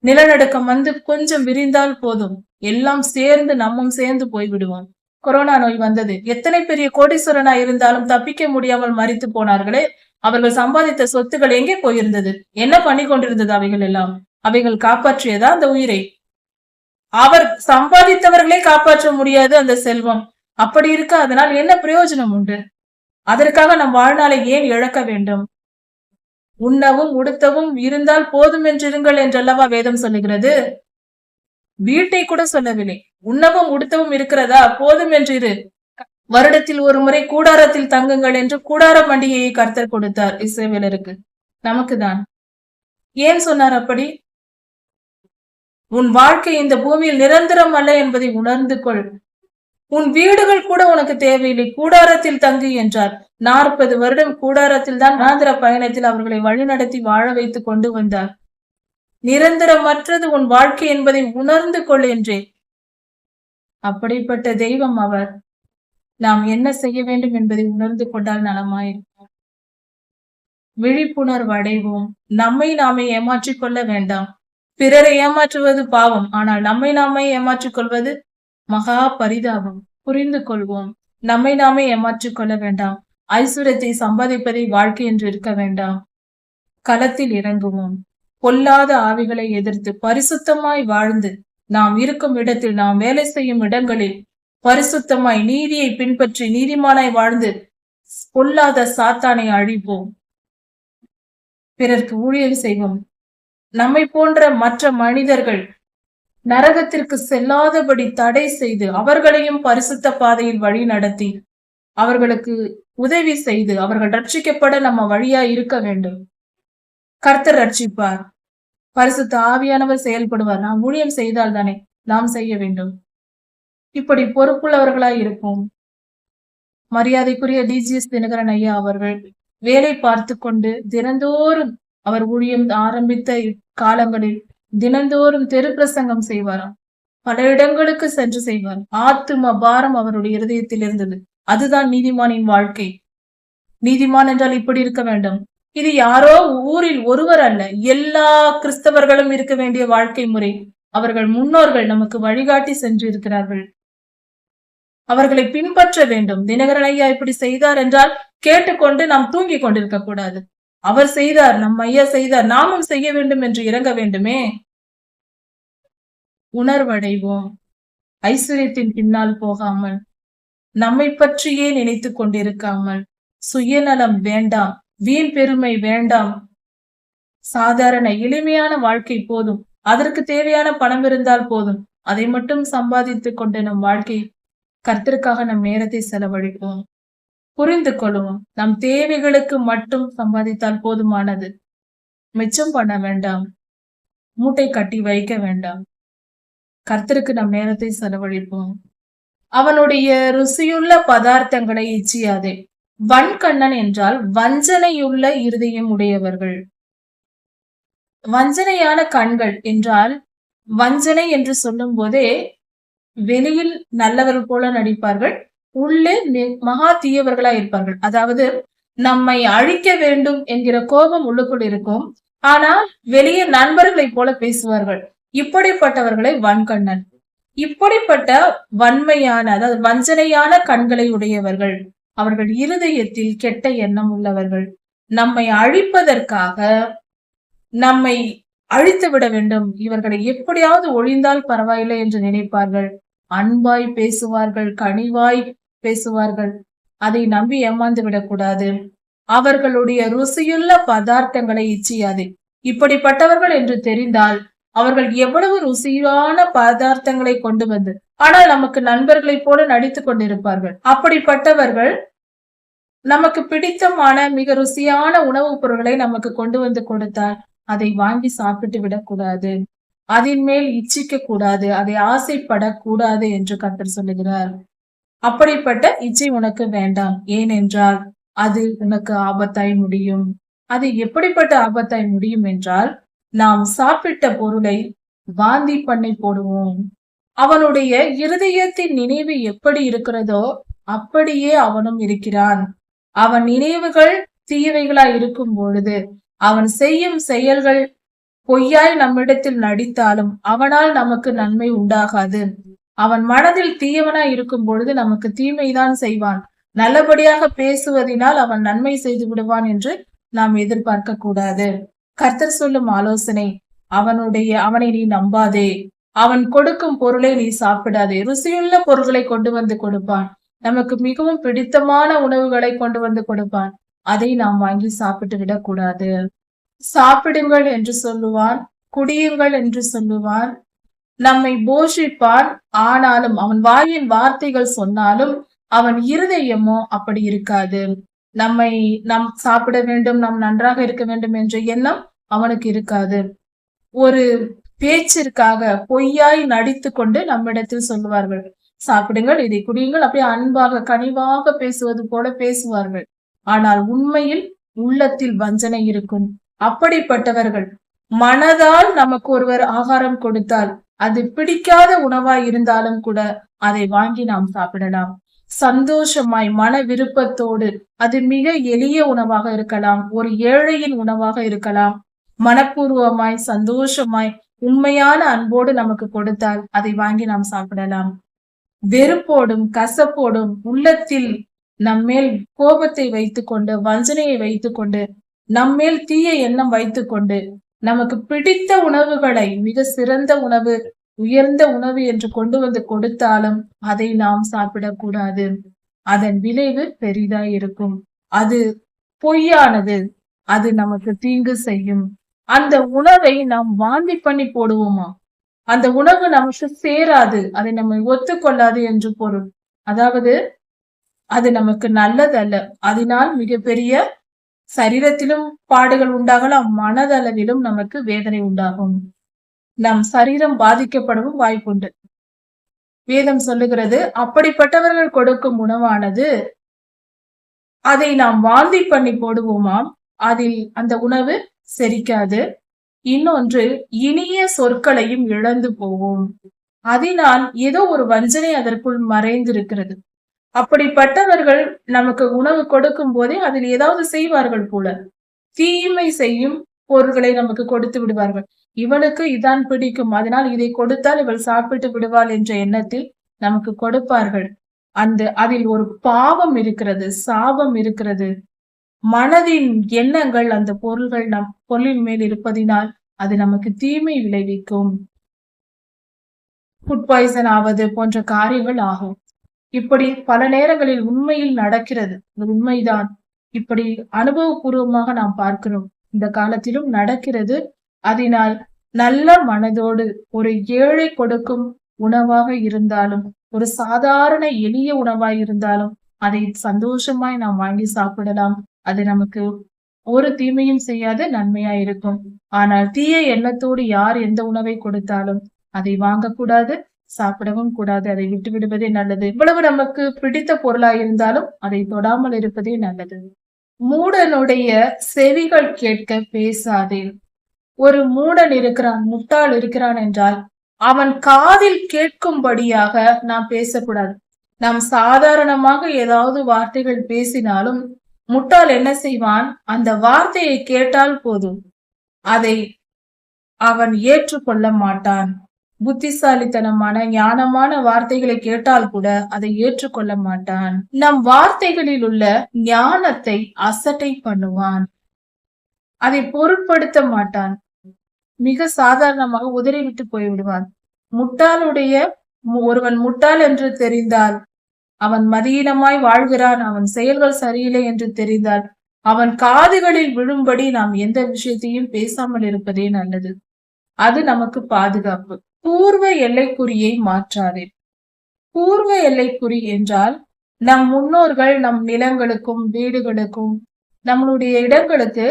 நிலநடுக்கம் வந்து கொஞ்சம் விரிந்தால் போதும், எல்லாம் சேர்ந்து நம்மும் சேர்ந்து போய்விடுவோம். கொரோனா நோய் வந்தது, எத்தனை பெரிய கோடீஸ்வரனா இருந்தாலும் தப்பிக்க முடியாமல் மரித்து போனார்களே. அவர்கள் சம்பாதித்த சொத்துக்கள் எங்கே போயிருந்தது? என்ன பண்ணி கொண்டிருந்தது அவைகள் எல்லாம்? அவைகள் காப்பாற்றியதா அந்த உயிரை? அவர் சம்பாதித்தவர்களே காப்பாற்ற முடியாது அந்த செல்வம். அப்படி இருக்க அதனால் என்ன பிரயோஜனம் உண்டு? அதற்காக நம் வாழ்நாளை ஏன் இழக்க வேண்டும்? உண்ணவும் உடுத்தவும் இருந்தால் போதும் என்றிருங்கள் என்றல்லவா வேதம் சொல்லுகிறது. வீட்டை கூட சொல்லவில்லை, உண்ணவும் உடுத்தவும் இருக்கிறதா, போதும் என்றிரு. வருடத்தில் ஒரு முறை கூடாரத்தில் தங்குங்கள் என்று கூடார பண்டிகையை கர்த்தர் கொடுத்தார் இஸ்ரவேலருக்கு. நமக்கு தான் ஏன் சொன்னார் அப்படி? உன் வாழ்க்கை இந்த பூமியில் நிரந்தரம் அல்ல என்பதை உணர்ந்து கொள். உன் வீடுகள் கூட உனக்கு தேவையில்லை, கூடாரத்தில் தங்கு என்றார். 40 வருடம் கூடாரத்தில் தான் ஆந்திர பயணத்தில் அவர்களை வழிநடத்தி வாழ வைத்து கொண்டு வந்தார். நிரந்தரமற்றது உன் வாழ்க்கை என்பதை உணர்ந்து கொள் என்றேன். அப்படிப்பட்ட தெய்வம் அவர். நாம் என்ன செய்ய வேண்டும் என்பதை உணர்ந்து கொண்டால் நலமாயிருக்கும். விழிப்புணர்வு அடைவோம். நம்மை நாமே ஏமாற்றிக் கொள்ள வேண்டாம். பிறரை ஏமாற்றுவது பாவம், ஆனால் நம்மை நாமே ஏமாற்றிக் கொள்வது மகா பரிதாபம். புரிந்து கொள்வோம். நம்மை நாமே ஏமாற்றிக் கொள்ள வேண்டாம். ஐஸ்வர்யத்தை சம்பாதிப்பதை வாழ்க்கை என்று இருக்க வேண்டாம். களத்தில் இறங்குவோம். பொல்லாத ஆவிகளை எதிர்த்து பரிசுத்தமாய் வாழ்ந்து, நாம் இருக்கும் இடத்தில், நாம் வேலை செய்யும் இடங்களில் பரிசுத்தமாய் நீதியை பின்பற்றி நீதிமானாய் வாழ்ந்து பொல்லாத சாத்தானை அழிப்போம். பிறர்க்கு ஊழியம் செய்வோம். நம்மை போன்ற மற்ற மனிதர்கள் நரகத்திற்கு செல்லாதபடி தடை செய்து அவர்களையும் பரிசுத்த பாதையில் வழி நடத்தி அவர்களுக்கு உதவி செய்து அவர்கள் ரட்சிக்கப்பட நம்ம வழியா இருக்க வேண்டும். கர்த்தர் ரட்சிப்பார். பரிசுத்த ஆவியானவர் செயல்படுவார். நாம் ஊழியம் செய்தால் தானே நாம் செய்ய வேண்டும். இப்படி பொறுப்புள்ளவர்களாய் இருப்போம். மரியாதைக்குரிய டிஜிஎஸ் தினகரன் ஐயா அவர்கள் வேலை பார்த்து கொண்டு தினந்தோறும் அவர் ஊழியம் ஆரம்பித்த காலங்களில் தினந்தோறும் தெரு பிரசங்கம் செய்வாராம். பல இடங்களுக்கு சென்று செய்வார். ஆத்தும பாரம் அவருடைய இருதயத்தில் இருந்தது. அதுதான் நீதிமானின் வாழ்க்கை. நீதிமான் என்றால் இப்படி இருக்க வேண்டும். இது யாரோ ஊரில் ஒருவர் அல்ல, எல்லா கிறிஸ்தவர்களும் இருக்க வேண்டிய வாழ்க்கை முறை. அவர்கள் முன்னோர்கள் நமக்கு வழிகாட்டி சென்று இருக்கிறார்கள். அவர்களை பின்பற்ற வேண்டும். தினகரன் ஐயா இப்படி செய்தார் என்றால் கேட்டுக்கொண்டு நாம் தூங்கி கொண்டிருக்க கூடாது. அவர் செய்தார், நம் ஐயா செய்தார், நாமும் செய்ய வேண்டும் என்று இறங்க வேண்டுமே. உணர்வடைவோம். ஐஸ்வர்யத்தின் பின்னால் போகாமல், நம்மை பற்றியே நினைத்து கொண்டிருக்காமல், சுயநலம் வேண்டாம், வீண் பெருமை வேண்டாம். சாதாரண எளிமையான வாழ்க்கை போதும். அதற்கு தேவையான பணம் இருந்தால் போதும். அதை மட்டும் சம்பாதித்துக் கொண்டு நம் வாழ்க்கை கர்த்தருக்காக நம் நேரத்தை செலவழிப்போம். புரிந்து கொள்வோம். நம் தேவைகளுக்கு மட்டும் சம்பாதித்தால் போதுமானது. மிச்சம் பண்ண வேண்டாம். மூட்டை கட்டி வைக்க வேண்டாம். கர்த்தருக்கு நம் நேரத்தை செலவழிப்போம். அவனுடைய ருசியுள்ள பதார்த்தங்களை இச்சியாதே. வன்கண்ணன் என்றால் வஞ்சனையுள்ள இருதயம் உடையவர்கள். வஞ்சனையான கண்கள் என்றால், வஞ்சனை என்று சொல்லும் போதே வெளியில் நல்லவர்கள் போல நடிப்பார்கள், உள்ளே மகா தீயவர்களா இருப்பார்கள். அதாவது நம்மை அழிக்க வேண்டும் என்கிற கோபம் உள்ளுக்குள் இருக்கும், ஆனால் வெளியே நண்பர்களை போல பேசுவார்கள். இப்படிப்பட்டவர்களை வன்கண்ணன். இப்படிப்பட்ட வன்மையான, அதாவது வஞ்சனையான கண்களை உடையவர்கள். அவர்கள் இருதயத்தில் கெட்ட எண்ணம் உள்ளவர்கள். நம்மை அழிப்பதற்காக நம்மை அழித்து விட வேண்டும், இவர்களை எப்படியாவது ஒழிந்தால் பரவாயில்லை என்று நினைப்பார்கள். அன்பாய் பேசுவார்கள், கனிவாய் பேசுவார்கள். அதை நம்பி ஏமாந்து விடக்கூடாது. அவர்களுடைய ருசியுள்ள பதார்த்தங்களை இச்சியாதே. இப்படிப்பட்டவர்கள் என்று தெரிந்தால் அவர்கள் எவ்வளவு ருசியான பதார்த்தங்களை கொண்டு வந்து, ஆனால் நமக்கு நண்பர்களை போல நடித்துக் கொண்டிருப்பார்கள். அப்படிப்பட்டவர்கள் நமக்கு பிடித்தமான மிக ருசியான உணவுப் பொருட்களை நமக்கு கொண்டு வந்து கொடுத்தால் அதை வாங்கி சாப்பிட்டு விடக்கூடாது. அதன் மேல் இச்சிக்க கூடாது, அதை ஆசைப்படக்கூடாது என்று கர்த்தர் சொல்லுகிறார். அப்படிப்பட்ட இச்சை உனக்கு வேண்டாம். ஏனென்றால் அது உனக்கு ஆபத்தாய் முடியும். அது எப்படிப்பட்ட ஆபத்தாய் முடியும் என்றால், நாம் சாப்பிட்ட பொருளை வாந்தி பண்ணி போடுவோம். அவனுடைய இருதயத்தின் நினைவு எப்படி இருக்கிறதோ அப்படியே அவனும் இருக்கிறான். அவன் நினைவுகள் தீவைகளாய் இருக்கும் பொழுது அவன் செய்யும் செயல்கள் பொய்யாய் நம்மிடத்தில் நடித்தாலும் அவனால் நமக்கு நன்மை உண்டாகாது. அவன் மனதில் தீயவனாய் இருக்கும் பொழுது நமக்கு தீமைதான் செய்வான். நல்லபடியாக பேசுவதனால் அவன் நன்மை செய்து விடுவான் என்று நாம் எதிர்பார்க்க கூடாது. கர்த்தர் சொல்லும் ஆலோசனை, அவனை நீ நம்பாதே. அவன் கொடுக்கும் பொருளை நீ சாப்பிடாதே. ருசியுள்ள பொருள்களை கொண்டு வந்து கொடுப்பான். நமக்கு மிகவும் பிடித்தமான உணவுகளை கொண்டு வந்து கொடுப்பான். அதை நாம் வாங்கி சாப்பிட்டு விடக்கூடாது. சாப்பிடுங்கள் என்று சொல்லுவான், குடியுங்கள் என்று சொல்லுவான், நம்மை போஷிப்பான். ஆனாலும் அவன் வாயின் வார்த்தைகள் சொன்னாலும் அவன் இருதயமோ அப்படி இருக்காது. நாம் சாப்பிட வேண்டும், நாம் நன்றாக இருக்க வேண்டும் என்ற எண்ணம் அவனுக்கு இருக்காது. ஒரு பேச்சிற்காக பொய்யாய் நடித்து கொண்டு நம்மிடத்தில் சொல்லுவார்கள், சாப்பிடுங்கள், இதை குடியுங்கள், அப்படியே அன்பாக கனிவாக பேசுவது போல பேசுவார்கள். ஆனால் உண்மையில் உள்ளத்தில் வஞ்சனை இருக்கும். அப்படிப்பட்டவர்கள் மனதால் நமக்கு ஒருவர் ஆகாரம் கொடுத்தால் அது பிடிக்காத உணவாய் இருந்தாலும் கூட அதை வாங்கி நாம் சாப்பிடலாம். சந்தோஷமாய் மன விருப்பத்தோடு. அது மிக எளிய உணவாக இருக்கலாம், ஒரு ஏழையின் உணவாக இருக்கலாம். மனப்பூர்வமாய் சந்தோஷமாய் உண்மையான அன்போடு நமக்கு கொடுத்தால் அதை வாங்கி நாம் சாப்பிடலாம். வெறுப்போடும் கசப்போடும் உள்ளத்தில் நம்மேல் கோபத்தை வைத்துக்கொண்டு, வஞ்சனையை வைத்துக்கொண்டு, நம்மேல் தீய எண்ணம் வைத்துக்கொண்டு, நமக்கு பிடித்த உணவுகளை மிக சிறந்த உணவு, உயர்ந்த உணவு என்று கொண்டு வந்து கொடுத்தாலும் அதை நாம் சாப்பிடக்கூடாது. அதன் விளைவு பெரிதாய் இருக்கும். அது பொய்யானது. அது நமக்கு தீங்கு செய்யும். அந்த உணவை நாம் வாந்தி பண்ணி போடுவோமா? அந்த உணவு நமக்கு சேராது, அதை நம்ம ஒத்துக்கொள்ளாது என்று பொருள். அதாவது அது நமக்கு நல்லதல்ல. அதனால் மிகப்பெரிய சரீரத்திலும் பாடுகள் உண்டாகலாம், மனதளவிலும் நமக்கு வேதனை உண்டாகும். நம் சரீரம் பாதிக்கப்படவும் வாய்ப்புண்டு. வேதம் சொல்லுகிறது, அப்படிப்பட்டவர்கள் கொடுக்கும் உணவானது அதை நாம் வாந்தி பண்ணி போடுவோமாம், அதில் அந்த உணவு செரிக்காது. இன்னொன்று, இனிய சொற்களையும் இழந்து போவோம். அதனால் ஏதோ ஒரு வஞ்சனை அதற்குள் மறைந்திருக்கிறது. அப்படிப்பட்டவர்கள் நமக்கு உணவு கொடுக்கும் போதே அதில் ஏதாவது செய்வார்கள் போல, தீமை செய்யும் பொருள்களை நமக்கு கொடுத்து விடுவார்கள். இவளுக்கு இதான் பிடிக்கும், அதனால் இதை கொடுத்தால் இவள் சாப்பிட்டு விடுவாள் என்ற எண்ணத்தில் நமக்கு கொடுப்பார்கள். அதில் ஒரு பாவம் இருக்கிறது, சாபம் இருக்கிறது. மனதின் எண்ணங்கள் அந்த பொருள்கள் நம் பொருளின் மேல் இருப்பதினால் அது நமக்கு தீமை விளைவிக்கும். ஃபுட் பாய்சன் ஆவது போன்ற காரியங்கள் ஆகும். இப்படி பல நேரங்களில் உண்மையில் நடக்கிறது. உண்மைதான். இப்படி அனுபவபூர்வமாக நாம் பார்க்கிறோம். இந்த காலத்திலும் நடக்கிறது. அதனால் நல்ல மனதோடு ஒரு ஏழை கொடுக்கும் உணவாக இருந்தாலும், ஒரு சாதாரண எளிய உணவாய் இருந்தாலும் அதை சந்தோஷமாய் நாம் வாங்கி சாப்பிடலாம். அது நமக்கு ஒரு தீமையும் செய்யாது, நன்மையா இருக்கும். ஆனால் தீய எண்ணத்தோடு யார் எந்த உணவை கொடுத்தாலும் அதை வாங்கக்கூடாது, சாப்பிடவும் கூடாது. அதை விட்டு விடுவதே நல்லது. இவ்வளவு நமக்கு பிடித்த பொருளாய் இருந்தாலும் அதை தொடாமல் இருப்பதே நல்லது. மூடனுடைய செவிகள் கேட்க பேசாதே. ஒரு மூடன் இருக்கிறான், முட்டாள் இருக்கிறான் என்றால் அவன் காதில் கேட்கும்படியாக நாம் பேசக்கூடாது. நாம் சாதாரணமாக ஏதாவது வார்த்தைகள் பேசினாலும் முட்டாள் என்ன செய்வான், அந்த வார்த்தையை கேட்டால் போதும், அதை அவன் ஏற்றுக்கொள்ள மாட்டான். புத்திசாலித்தனமான ஞானமான வார்த்தைகளை கேட்டால் கூட அதை ஏற்றுக்கொள்ள மாட்டான். நம் வார்த்தைகளில் உள்ள ஞானத்தை அசட்டை பண்ணுவான், அதை பொருட்படுத்த மாட்டான். மிக சாதாரணமாக உதறிவிட்டு போய்விடுவான். ஒருவன் முட்டாள் என்று தெரிந்தால், அவன் மதியீனமாய் வாழ்கிறான், அவன் செயல்கள் சரியில்லை என்று தெரிந்தால், அவன் காதுகளில் விழும்படி நாம் எந்த விஷயத்தையும் பேசாமல் இருப்பதே நல்லது. அது நமக்கு பாதுகாப்பு. பூர்வ எல்லைக்குறியை மாற்றாதே. பூர்வ எல்லைக்குறி என்றால் நம் முன்னோர்கள் நம் நிலங்களுக்கும் வீடுகளுக்கும் நம்மளுடைய இடங்களுக்கு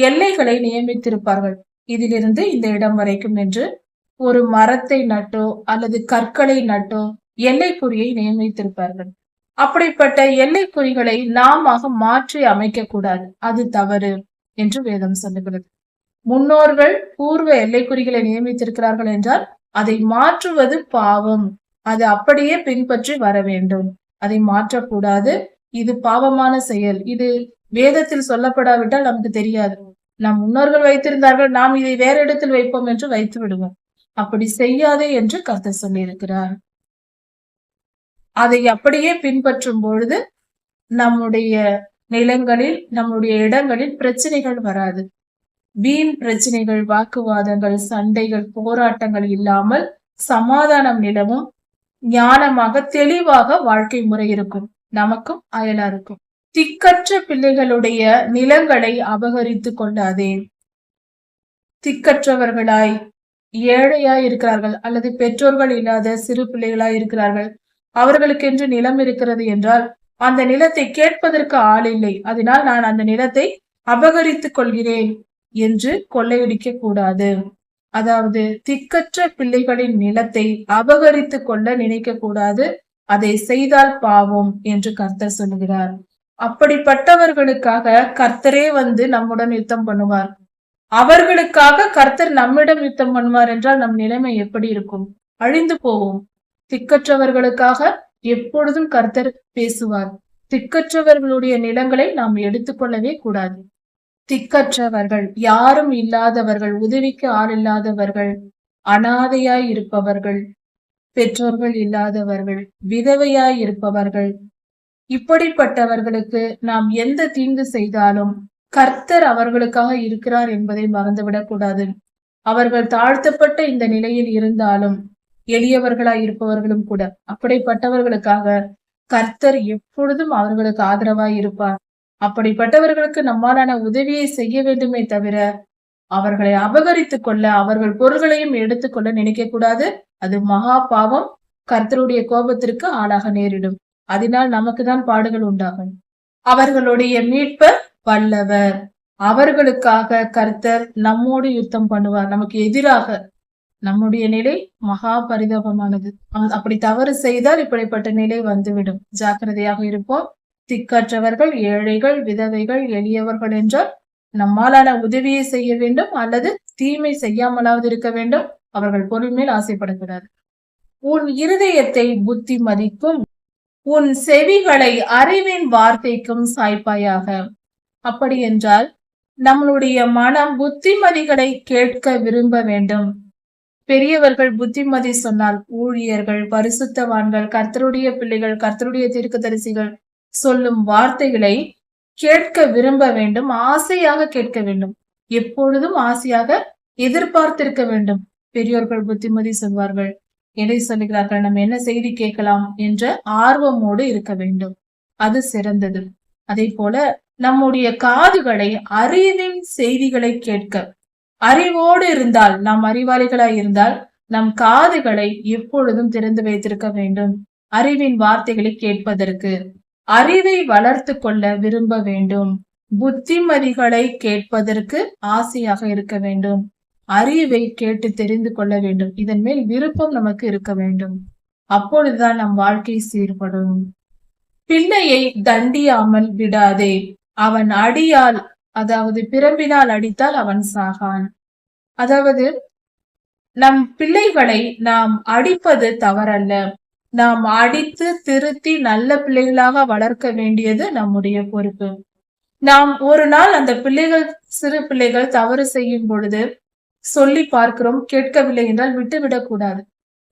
எல்லைகளை நியமித்திருப்பார்கள். இதிலிருந்து இந்த இடம் வரைக்கும் என்று ஒரு மரத்தை நட்டோ அல்லது கற்களை நட்டோ எல்லைக்குறியை நியமித்திருப்பார்கள். அப்படிப்பட்ட எல்லைக்குறிகளை நாம மாற்றி அமைக்க கூடாது, அது தவறு என்று வேதம் சொல்லுகிறது. முன்னோர்கள் பூர்வ எல்லைக்குறிகளை நியமித்திருக்கிறார்கள் என்றால் அதை மாற்றுவது பாவம். அது அப்படியே பின்பற்றி வர வேண்டும், அதை மாற்றக்கூடாது. இது பாவமான செயல். இது வேதத்தில் சொல்லப்படாவிட்டால் நமக்கு தெரியாது. நம் முன்னோர்கள் வைத்திருந்தார்கள், நாம் இதை வேற இடத்தில் வைப்போம் என்று வைத்து விடுவோம். அப்படி செய்யாதே என்று கர்த்தர் சொல்லியிருக்கிறார். அதை அப்படியே பின்பற்றும் பொழுது நம்முடைய நிலங்களில், நம்முடைய இடங்களில் பிரச்சனைகள் வராது. வீண் பிரச்சனைகள், வாக்குவாதங்கள், சண்டைகள், போராட்டங்கள் இல்லாமல் சமாதானம் நிலவும். ஞானமாக தெளிவாக வாழ்க்கை முறை இருக்கும், நமக்கும் அயலாருக்கும். திக்கற்ற பிள்ளைகளுடைய நிலங்களை அபகரித்து கொள்ளாதே. திக்கற்றவர்களாய் ஏழையாய் இருக்கிறார்கள் அல்லது பெற்றோர்கள் இல்லாத சிறு பிள்ளைகளாய் இருக்கிறார்கள், அவர்களுக்கென்று நிலம் இருக்கிறது என்றால் அந்த நிலத்தை கேட்பதற்கு ஆள் இல்லை, அதனால் நான் அந்த நிலத்தை அபகரித்துக் கொள்கிறேன் என்று கொள்ளையடிக்க கூடாது. அதாவது திக்கற்ற பிள்ளைகளின் நிலத்தை அபகரித்து கொள்ள நினைக்க கூடாது. அதை செய்தால் பாவம் என்று கர்த்தர் சொல்லுகிறார். அப்படிப்பட்டவர்களுக்காக கர்த்தரே வந்து நம்முடன் யுத்தம் பண்ணுவார். அவர்களுக்காக கர்த்தர் நம்மிடம் யுத்தம் பண்ணுவார் என்றால் நம் நிலைமை எப்படி இருக்கும்? அழிந்து போவோம். திக்கற்றவர்களுக்காக எப்பொழுதும் கர்த்தர் பேசுவார். திக்கற்றவர்களுடைய நிலங்களை நாம் எடுத்துக்கொள்ளவே கூடாது. திக்கற்றவர்கள், யாரும் இல்லாதவர்கள், உதவிக்கு ஆள் இல்லாதவர்கள், அனாதையாய் இருப்பவர்கள், பெற்றோர்கள் இல்லாதவர்கள், விதவையாய் இருப்பவர்கள், இப்படிப்பட்டவர்களுக்கு நாம் எந்த தீங்கு செய்தாலும் கர்த்தர் அவர்களுக்காக இருக்கிறார் என்பதை மறந்துவிடக் கூடாது. அவர்கள் தாழ்த்தப்பட்ட இந்த நிலையில் இருந்தாலும், எளியவர்களாய் இருப்பவர்களும் கூட, அப்படிப்பட்டவர்களுக்காக கர்த்தர் எப்பொழுதும் அவர்களுக்கு ஆதரவாய் இருப்பார். அப்படிப்பட்டவர்களுக்கு நம்மாலான உதவியை செய்ய வேண்டுமே தவிர, அவர்களை அபகரித்துக் கொள்ள, அவர்கள் பொருள்களையும் எடுத்துக்கொள்ள நினைக்க கூடாது. அது மகா பாவம். கர்த்தருடைய கோபத்திற்கு ஆளாக நேரிடும். அதனால் நமக்கு தான் பாடுகள் உண்டாகும். அவர்களுடைய மீட்பர் வல்லவர். அவர்களுக்காக கர்த்தர் நம்மோடு யுத்தம் பண்ணுவார். நமக்கு எதிராக. நம்முடைய நிலை மகா பரிதாபமானது. அப்படி தவறு செய்தால் இப்படிப்பட்ட நிலை வந்துவிடும். ஜாக்கிரதையாக இருப்போம். திக்கற்றவர்கள், ஏழைகள், விதவைகள், எளியவர்கள் என்றால் நம்மாலான உதவியை செய்ய வேண்டும், அல்லது தீமை செய்யாமலாவது இருக்க வேண்டும். அவர்கள் பொருள் மேல் ஆசைப்படக்கூடாது. உன் இருதயத்தை புத்தி மதிக்கும், உன் செவிகளை அறிவின் வார்த்தைக்கும் சாய்ப்பாயாக. அப்படி என்றால் நம்மளுடைய மனம் புத்திமதிகளை கேட்க விரும்ப வேண்டும். பெரியவர்கள் புத்திமதி சொன்னால், ஊழியர்கள், பரிசுத்தவான்கள், கர்த்தருடைய பிள்ளைகள், கர்த்தருடைய தீர்க்கதரிசிகள் சொல்லும் வார்த்தைகளை கேட்க விரும்ப வேண்டும். ஆசையாக கேட்க வேண்டும். எப்பொழுதும் ஆசையாக எதிர்பார்த்திருக்க வேண்டும். பெரியோர்கள் புத்திமதி சொல்வார்கள், எதை சொல்லுகிறார்கள், நம்ம என்ன செய்தி கேட்கலாம் என்ற ஆர்வமோடு இருக்க வேண்டும். அது சிறந்தது. அதே போல நம்முடைய காதுகளை அறிவின் செய்திகளை கேட்க, அறிவோடு இருந்தால், நாம் அறிவாளிகளாய் இருந்தால் நம் காதுகளை எப்பொழுதும் திறந்து வைத்திருக்க வேண்டும். அறிவின் வார்த்தைகளை கேட்பதற்கு, அறிவை வளர்த்து கொள்ள விரும்ப வேண்டும். புத்திமதிகளை கேட்பதற்கு ஆசையாக இருக்க வேண்டும். அறிவை கேட்டு தெரிந்து கொள்ள வேண்டும். இதன் மேல் விருப்பம் நமக்கு இருக்க வேண்டும். அப்பொழுதுதான் நம் வாழ்க்கை சீர்படும். பிள்ளையை தண்டியாமல் விடாதே. அவன் அடியால், அதாவது பிரம்பினால் அடித்தால் அவன் சாகான். அதாவது நம் பிள்ளைகளை நாம் அடிப்பது தவறல்ல. நாம் அடித்து திருத்தி நல்ல பிள்ளைகளாக வளர்க்க வேண்டியது நம்முடைய பொறுப்பு. நாம் ஒரு நாள் அந்த பிள்ளைகள், சிறு பிள்ளைகள் தவறு செய்யும் பொழுது சொல்லி பார்க்கிறோம், கேட்கவில்லை என்றால் விட்டுவிடக் கூடாது.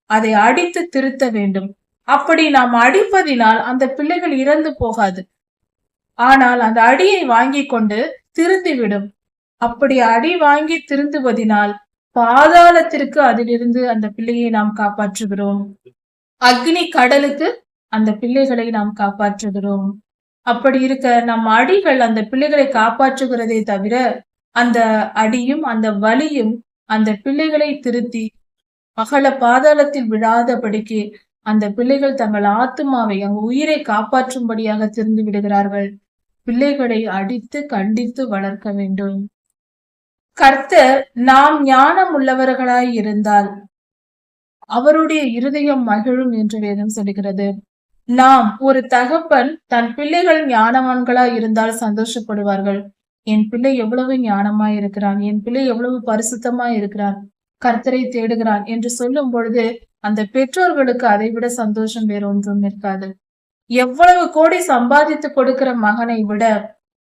அதை அடித்து திருத்த வேண்டும். அப்படி நாம் அடிப்பதினால் அந்த பிள்ளைகள் இறந்து போகாது. ஆனால் அந்த அடியை வாங்கி கொண்டு திருந்திவிடும். அப்படி அடி வாங்கி திருந்துவதினால் பாதாளத்திற்கு அதிலிருந்து அந்த பிள்ளையை நாம் காப்பாற்றுகிறோம். அக்னி கடலுக்கு அந்த பிள்ளைகளை நாம் காப்பாற்றுகிறோம். அப்படி இருக்க நம் அடிகள் அந்த பிள்ளைகளை காப்பாற்றுகிறதே தவிர, அந்த அடியும் அந்த வலியும் அந்த பிள்ளைகளை திருத்தி அகல பாதாளத்தில் விழாதபடிக்கு அந்த பிள்ளைகள் தங்கள் ஆத்துமாவை, அங்கு உயிரை காப்பாற்றும்படியாக திருந்து விடுகிறார்கள். பிள்ளைகளை அடித்து கண்டித்து வளர்க்க வேண்டும். கர்த்தர் நாம் ஞானம் உள்ளவர்களாய் இருந்தால் அவருடைய இருதயம் மகிழும் என்று வேதம் சொல்கிறது. நாம், ஒரு தகப்பன் தன் பிள்ளைகள் ஞானவான்களாய் இருந்தால் சந்தோஷப்படுவார்கள். என் பிள்ளை எவ்வளவு ஞானமாய் இருக்கிறான், என் பிள்ளை எவ்வளவு பரிசுத்தமாய் இருக்கிறான், கர்த்தரை தேடுகிறான் என்று சொல்லும் பொழுது அந்த பெற்றோர்களுக்கு அதை விட சந்தோஷம் வேற ஒன்றும் இருக்காது. எவ்வளவு கோடி சம்பாதித்து கொடுக்கிற மகனை விட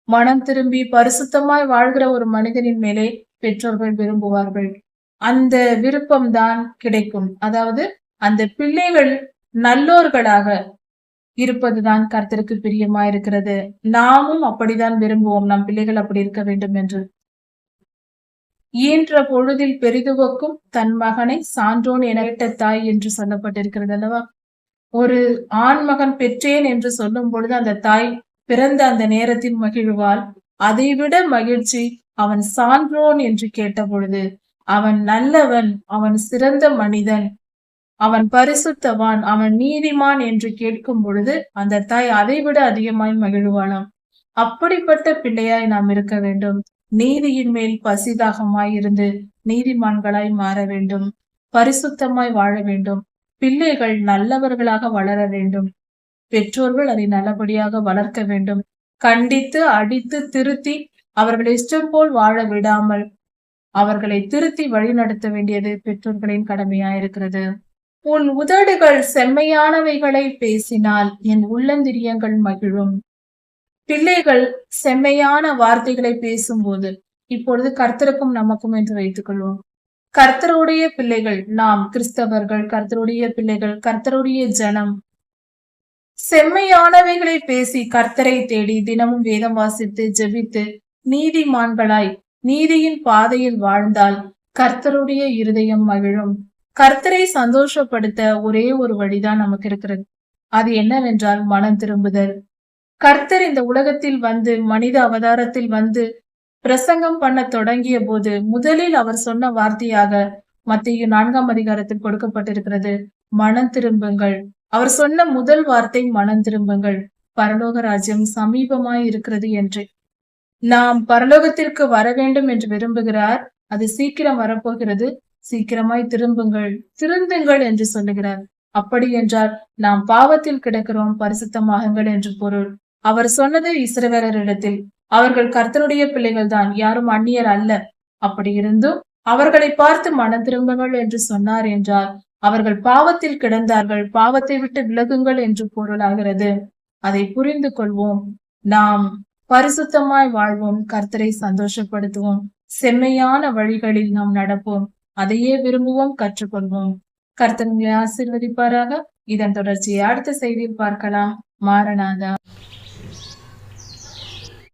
மனம் திரும்பி பரிசுத்தமாய் வாழ்கிற ஒரு மனிதனின் மேலே பெற்றோர்கள் விரும்புவார்கள். அந்த விருப்பம்தான் கிடைக்கும். அதாவது அந்த பிள்ளைகள் நல்லோர்களாக இருப்பதுதான் கர்த்தருக்கு பிரியமா இருக்கிறது. நாமும் அப்படிதான் விரும்புவோம், நம் பிள்ளைகள் அப்படி இருக்க வேண்டும் என்று. ஈன்ற பொழுதில் பெரிதுவக்கும் தன் மகனை சான்றோன் என தாய் என்று சொல்லப்பட்டிருக்கிறது அல்லவா? ஒரு ஆண் மகன் பெற்றேன் என்று சொல்லும் பொழுது அந்த தாய் பிறந்த அந்த நேரத்தில் மகிழ்வாள். அதைவிட மகிழ்ச்சி அவன் சான்றோன் என்று கேட்ட பொழுது, அவன் நல்லவன், அவன் சிறந்த மனிதன், அவன் பரிசுத்தவான், அவன் நீதிமான் என்று கேட்கும் பொழுது அந்த தாய் அதைவிட அதிகமாய் மகிழ்வாளாம். அப்படிப்பட்ட பிள்ளையாய் நாம் இருக்க வேண்டும். நீதியின் மேல் பசிதாகமாய் இருந்து நீதிமான்களாய் மாற வேண்டும். பரிசுத்தமாய் வாழ வேண்டும். பிள்ளைகள் நல்லவர்களாக வளர வேண்டும். பெற்றோர்கள் அதை நல்லபடியாக வளர்க்க வேண்டும். கண்டித்து அடித்து திருத்தி அவர்களை இஷ்டம் போல் வாழ விடாமல் அவர்களை திருத்தி வழிநடத்த வேண்டியது பெற்றோர்களின் கடமையாயிருக்கிறது. உன் உதடுகள் செம்மையானவைகளை பேசினால் என் உள்ளந்திரியங்கள் மகிழும். பிள்ளைகள் செம்மையான வார்த்தைகளை பேசும்போது, இப்பொழுது கர்த்தருக்கும் நமக்கும் என்று வைத்துக் கொள்வோம், கர்த்தருடைய பிள்ளைகள், நாம் கிறிஸ்தவர்கள், கர்த்தருடைய பிள்ளைகள், கர்த்தருடைய ஜனம் செம்மையானவைகளை பேசி கர்த்தரை தேடி தினமும் வேதம் வாசித்து ஜெபித்து நீதிமான்களாய் நீதியின் பாதையில் வாழ்ந்தால் கர்த்தருடைய இருதயம் மகிழும். கர்த்தரை சந்தோஷப்படுத்த ஒரே ஒரு வழிதான் நமக்கு இருக்கிறது. அது என்னவென்றால் மனம் திரும்புதல். கர்த்தர் இந்த உலகத்தில் வந்து மனித அவதாரத்தில் வந்து பிரசங்கம் பண்ண தொடங்கிய போது முதலில் அவர் சொன்ன வார்த்தையாக மத்தேயு 4ஆம் அதிகாரத்தில் கொடுக்கப்பட்டிருக்கிறது, மனம் திரும்புங்கள். அவர் சொன்ன முதல் வார்த்தை மனம் திரும்புங்கள், பரலோக ராஜ்யம் சமீபமாய் இருக்கிறது என்று. நாம் பரலோகத்திற்கு வர வேண்டும் என்று விரும்புகிறார். அது சீக்கிரம் வரப்போகிறது. சீக்கிரமாய் திரும்புங்கள், திருந்துங்கள் என்று சொல்லுகிறார். அப்படி என்றால் நாம் பாவத்தில் கிடக்கிறோம், பரிசுத்தமாகுங்கள் என்று பொருள். அவர் சொன்னது இஸ்ரவேலரிடத்தில் அவர்கள் கர்த்தருடைய பிள்ளைகள் தான், யாரும் அந்நியர் அல்ல. அப்படி இருந்தும் அவர்களை பார்த்து மனம் திரும்புங்கள் என்று சொன்னார் என்றால் அவர்கள் பாவத்தில் கிடந்தார்கள், பாவத்தை விட்டு விலகுங்கள் என்று பொருளாகிறது. அதை புரிந்து கொள்வோம். நாம் பரிசுத்தமாய் வாழ்வோம், கர்த்தரை சந்தோஷப்படுத்துவோம், செம்மையான வழிகளில் நாம் நடப்போம், அதையே விரும்புவோம், கற்றுக்கொள்வோம். கர்த்தர் உங்களை ஆசீர்வதிப்பாராக. இதன் தொடர்ச்சியை அடுத்த செய்தியில் பார்க்கலாம். மாரநாதா.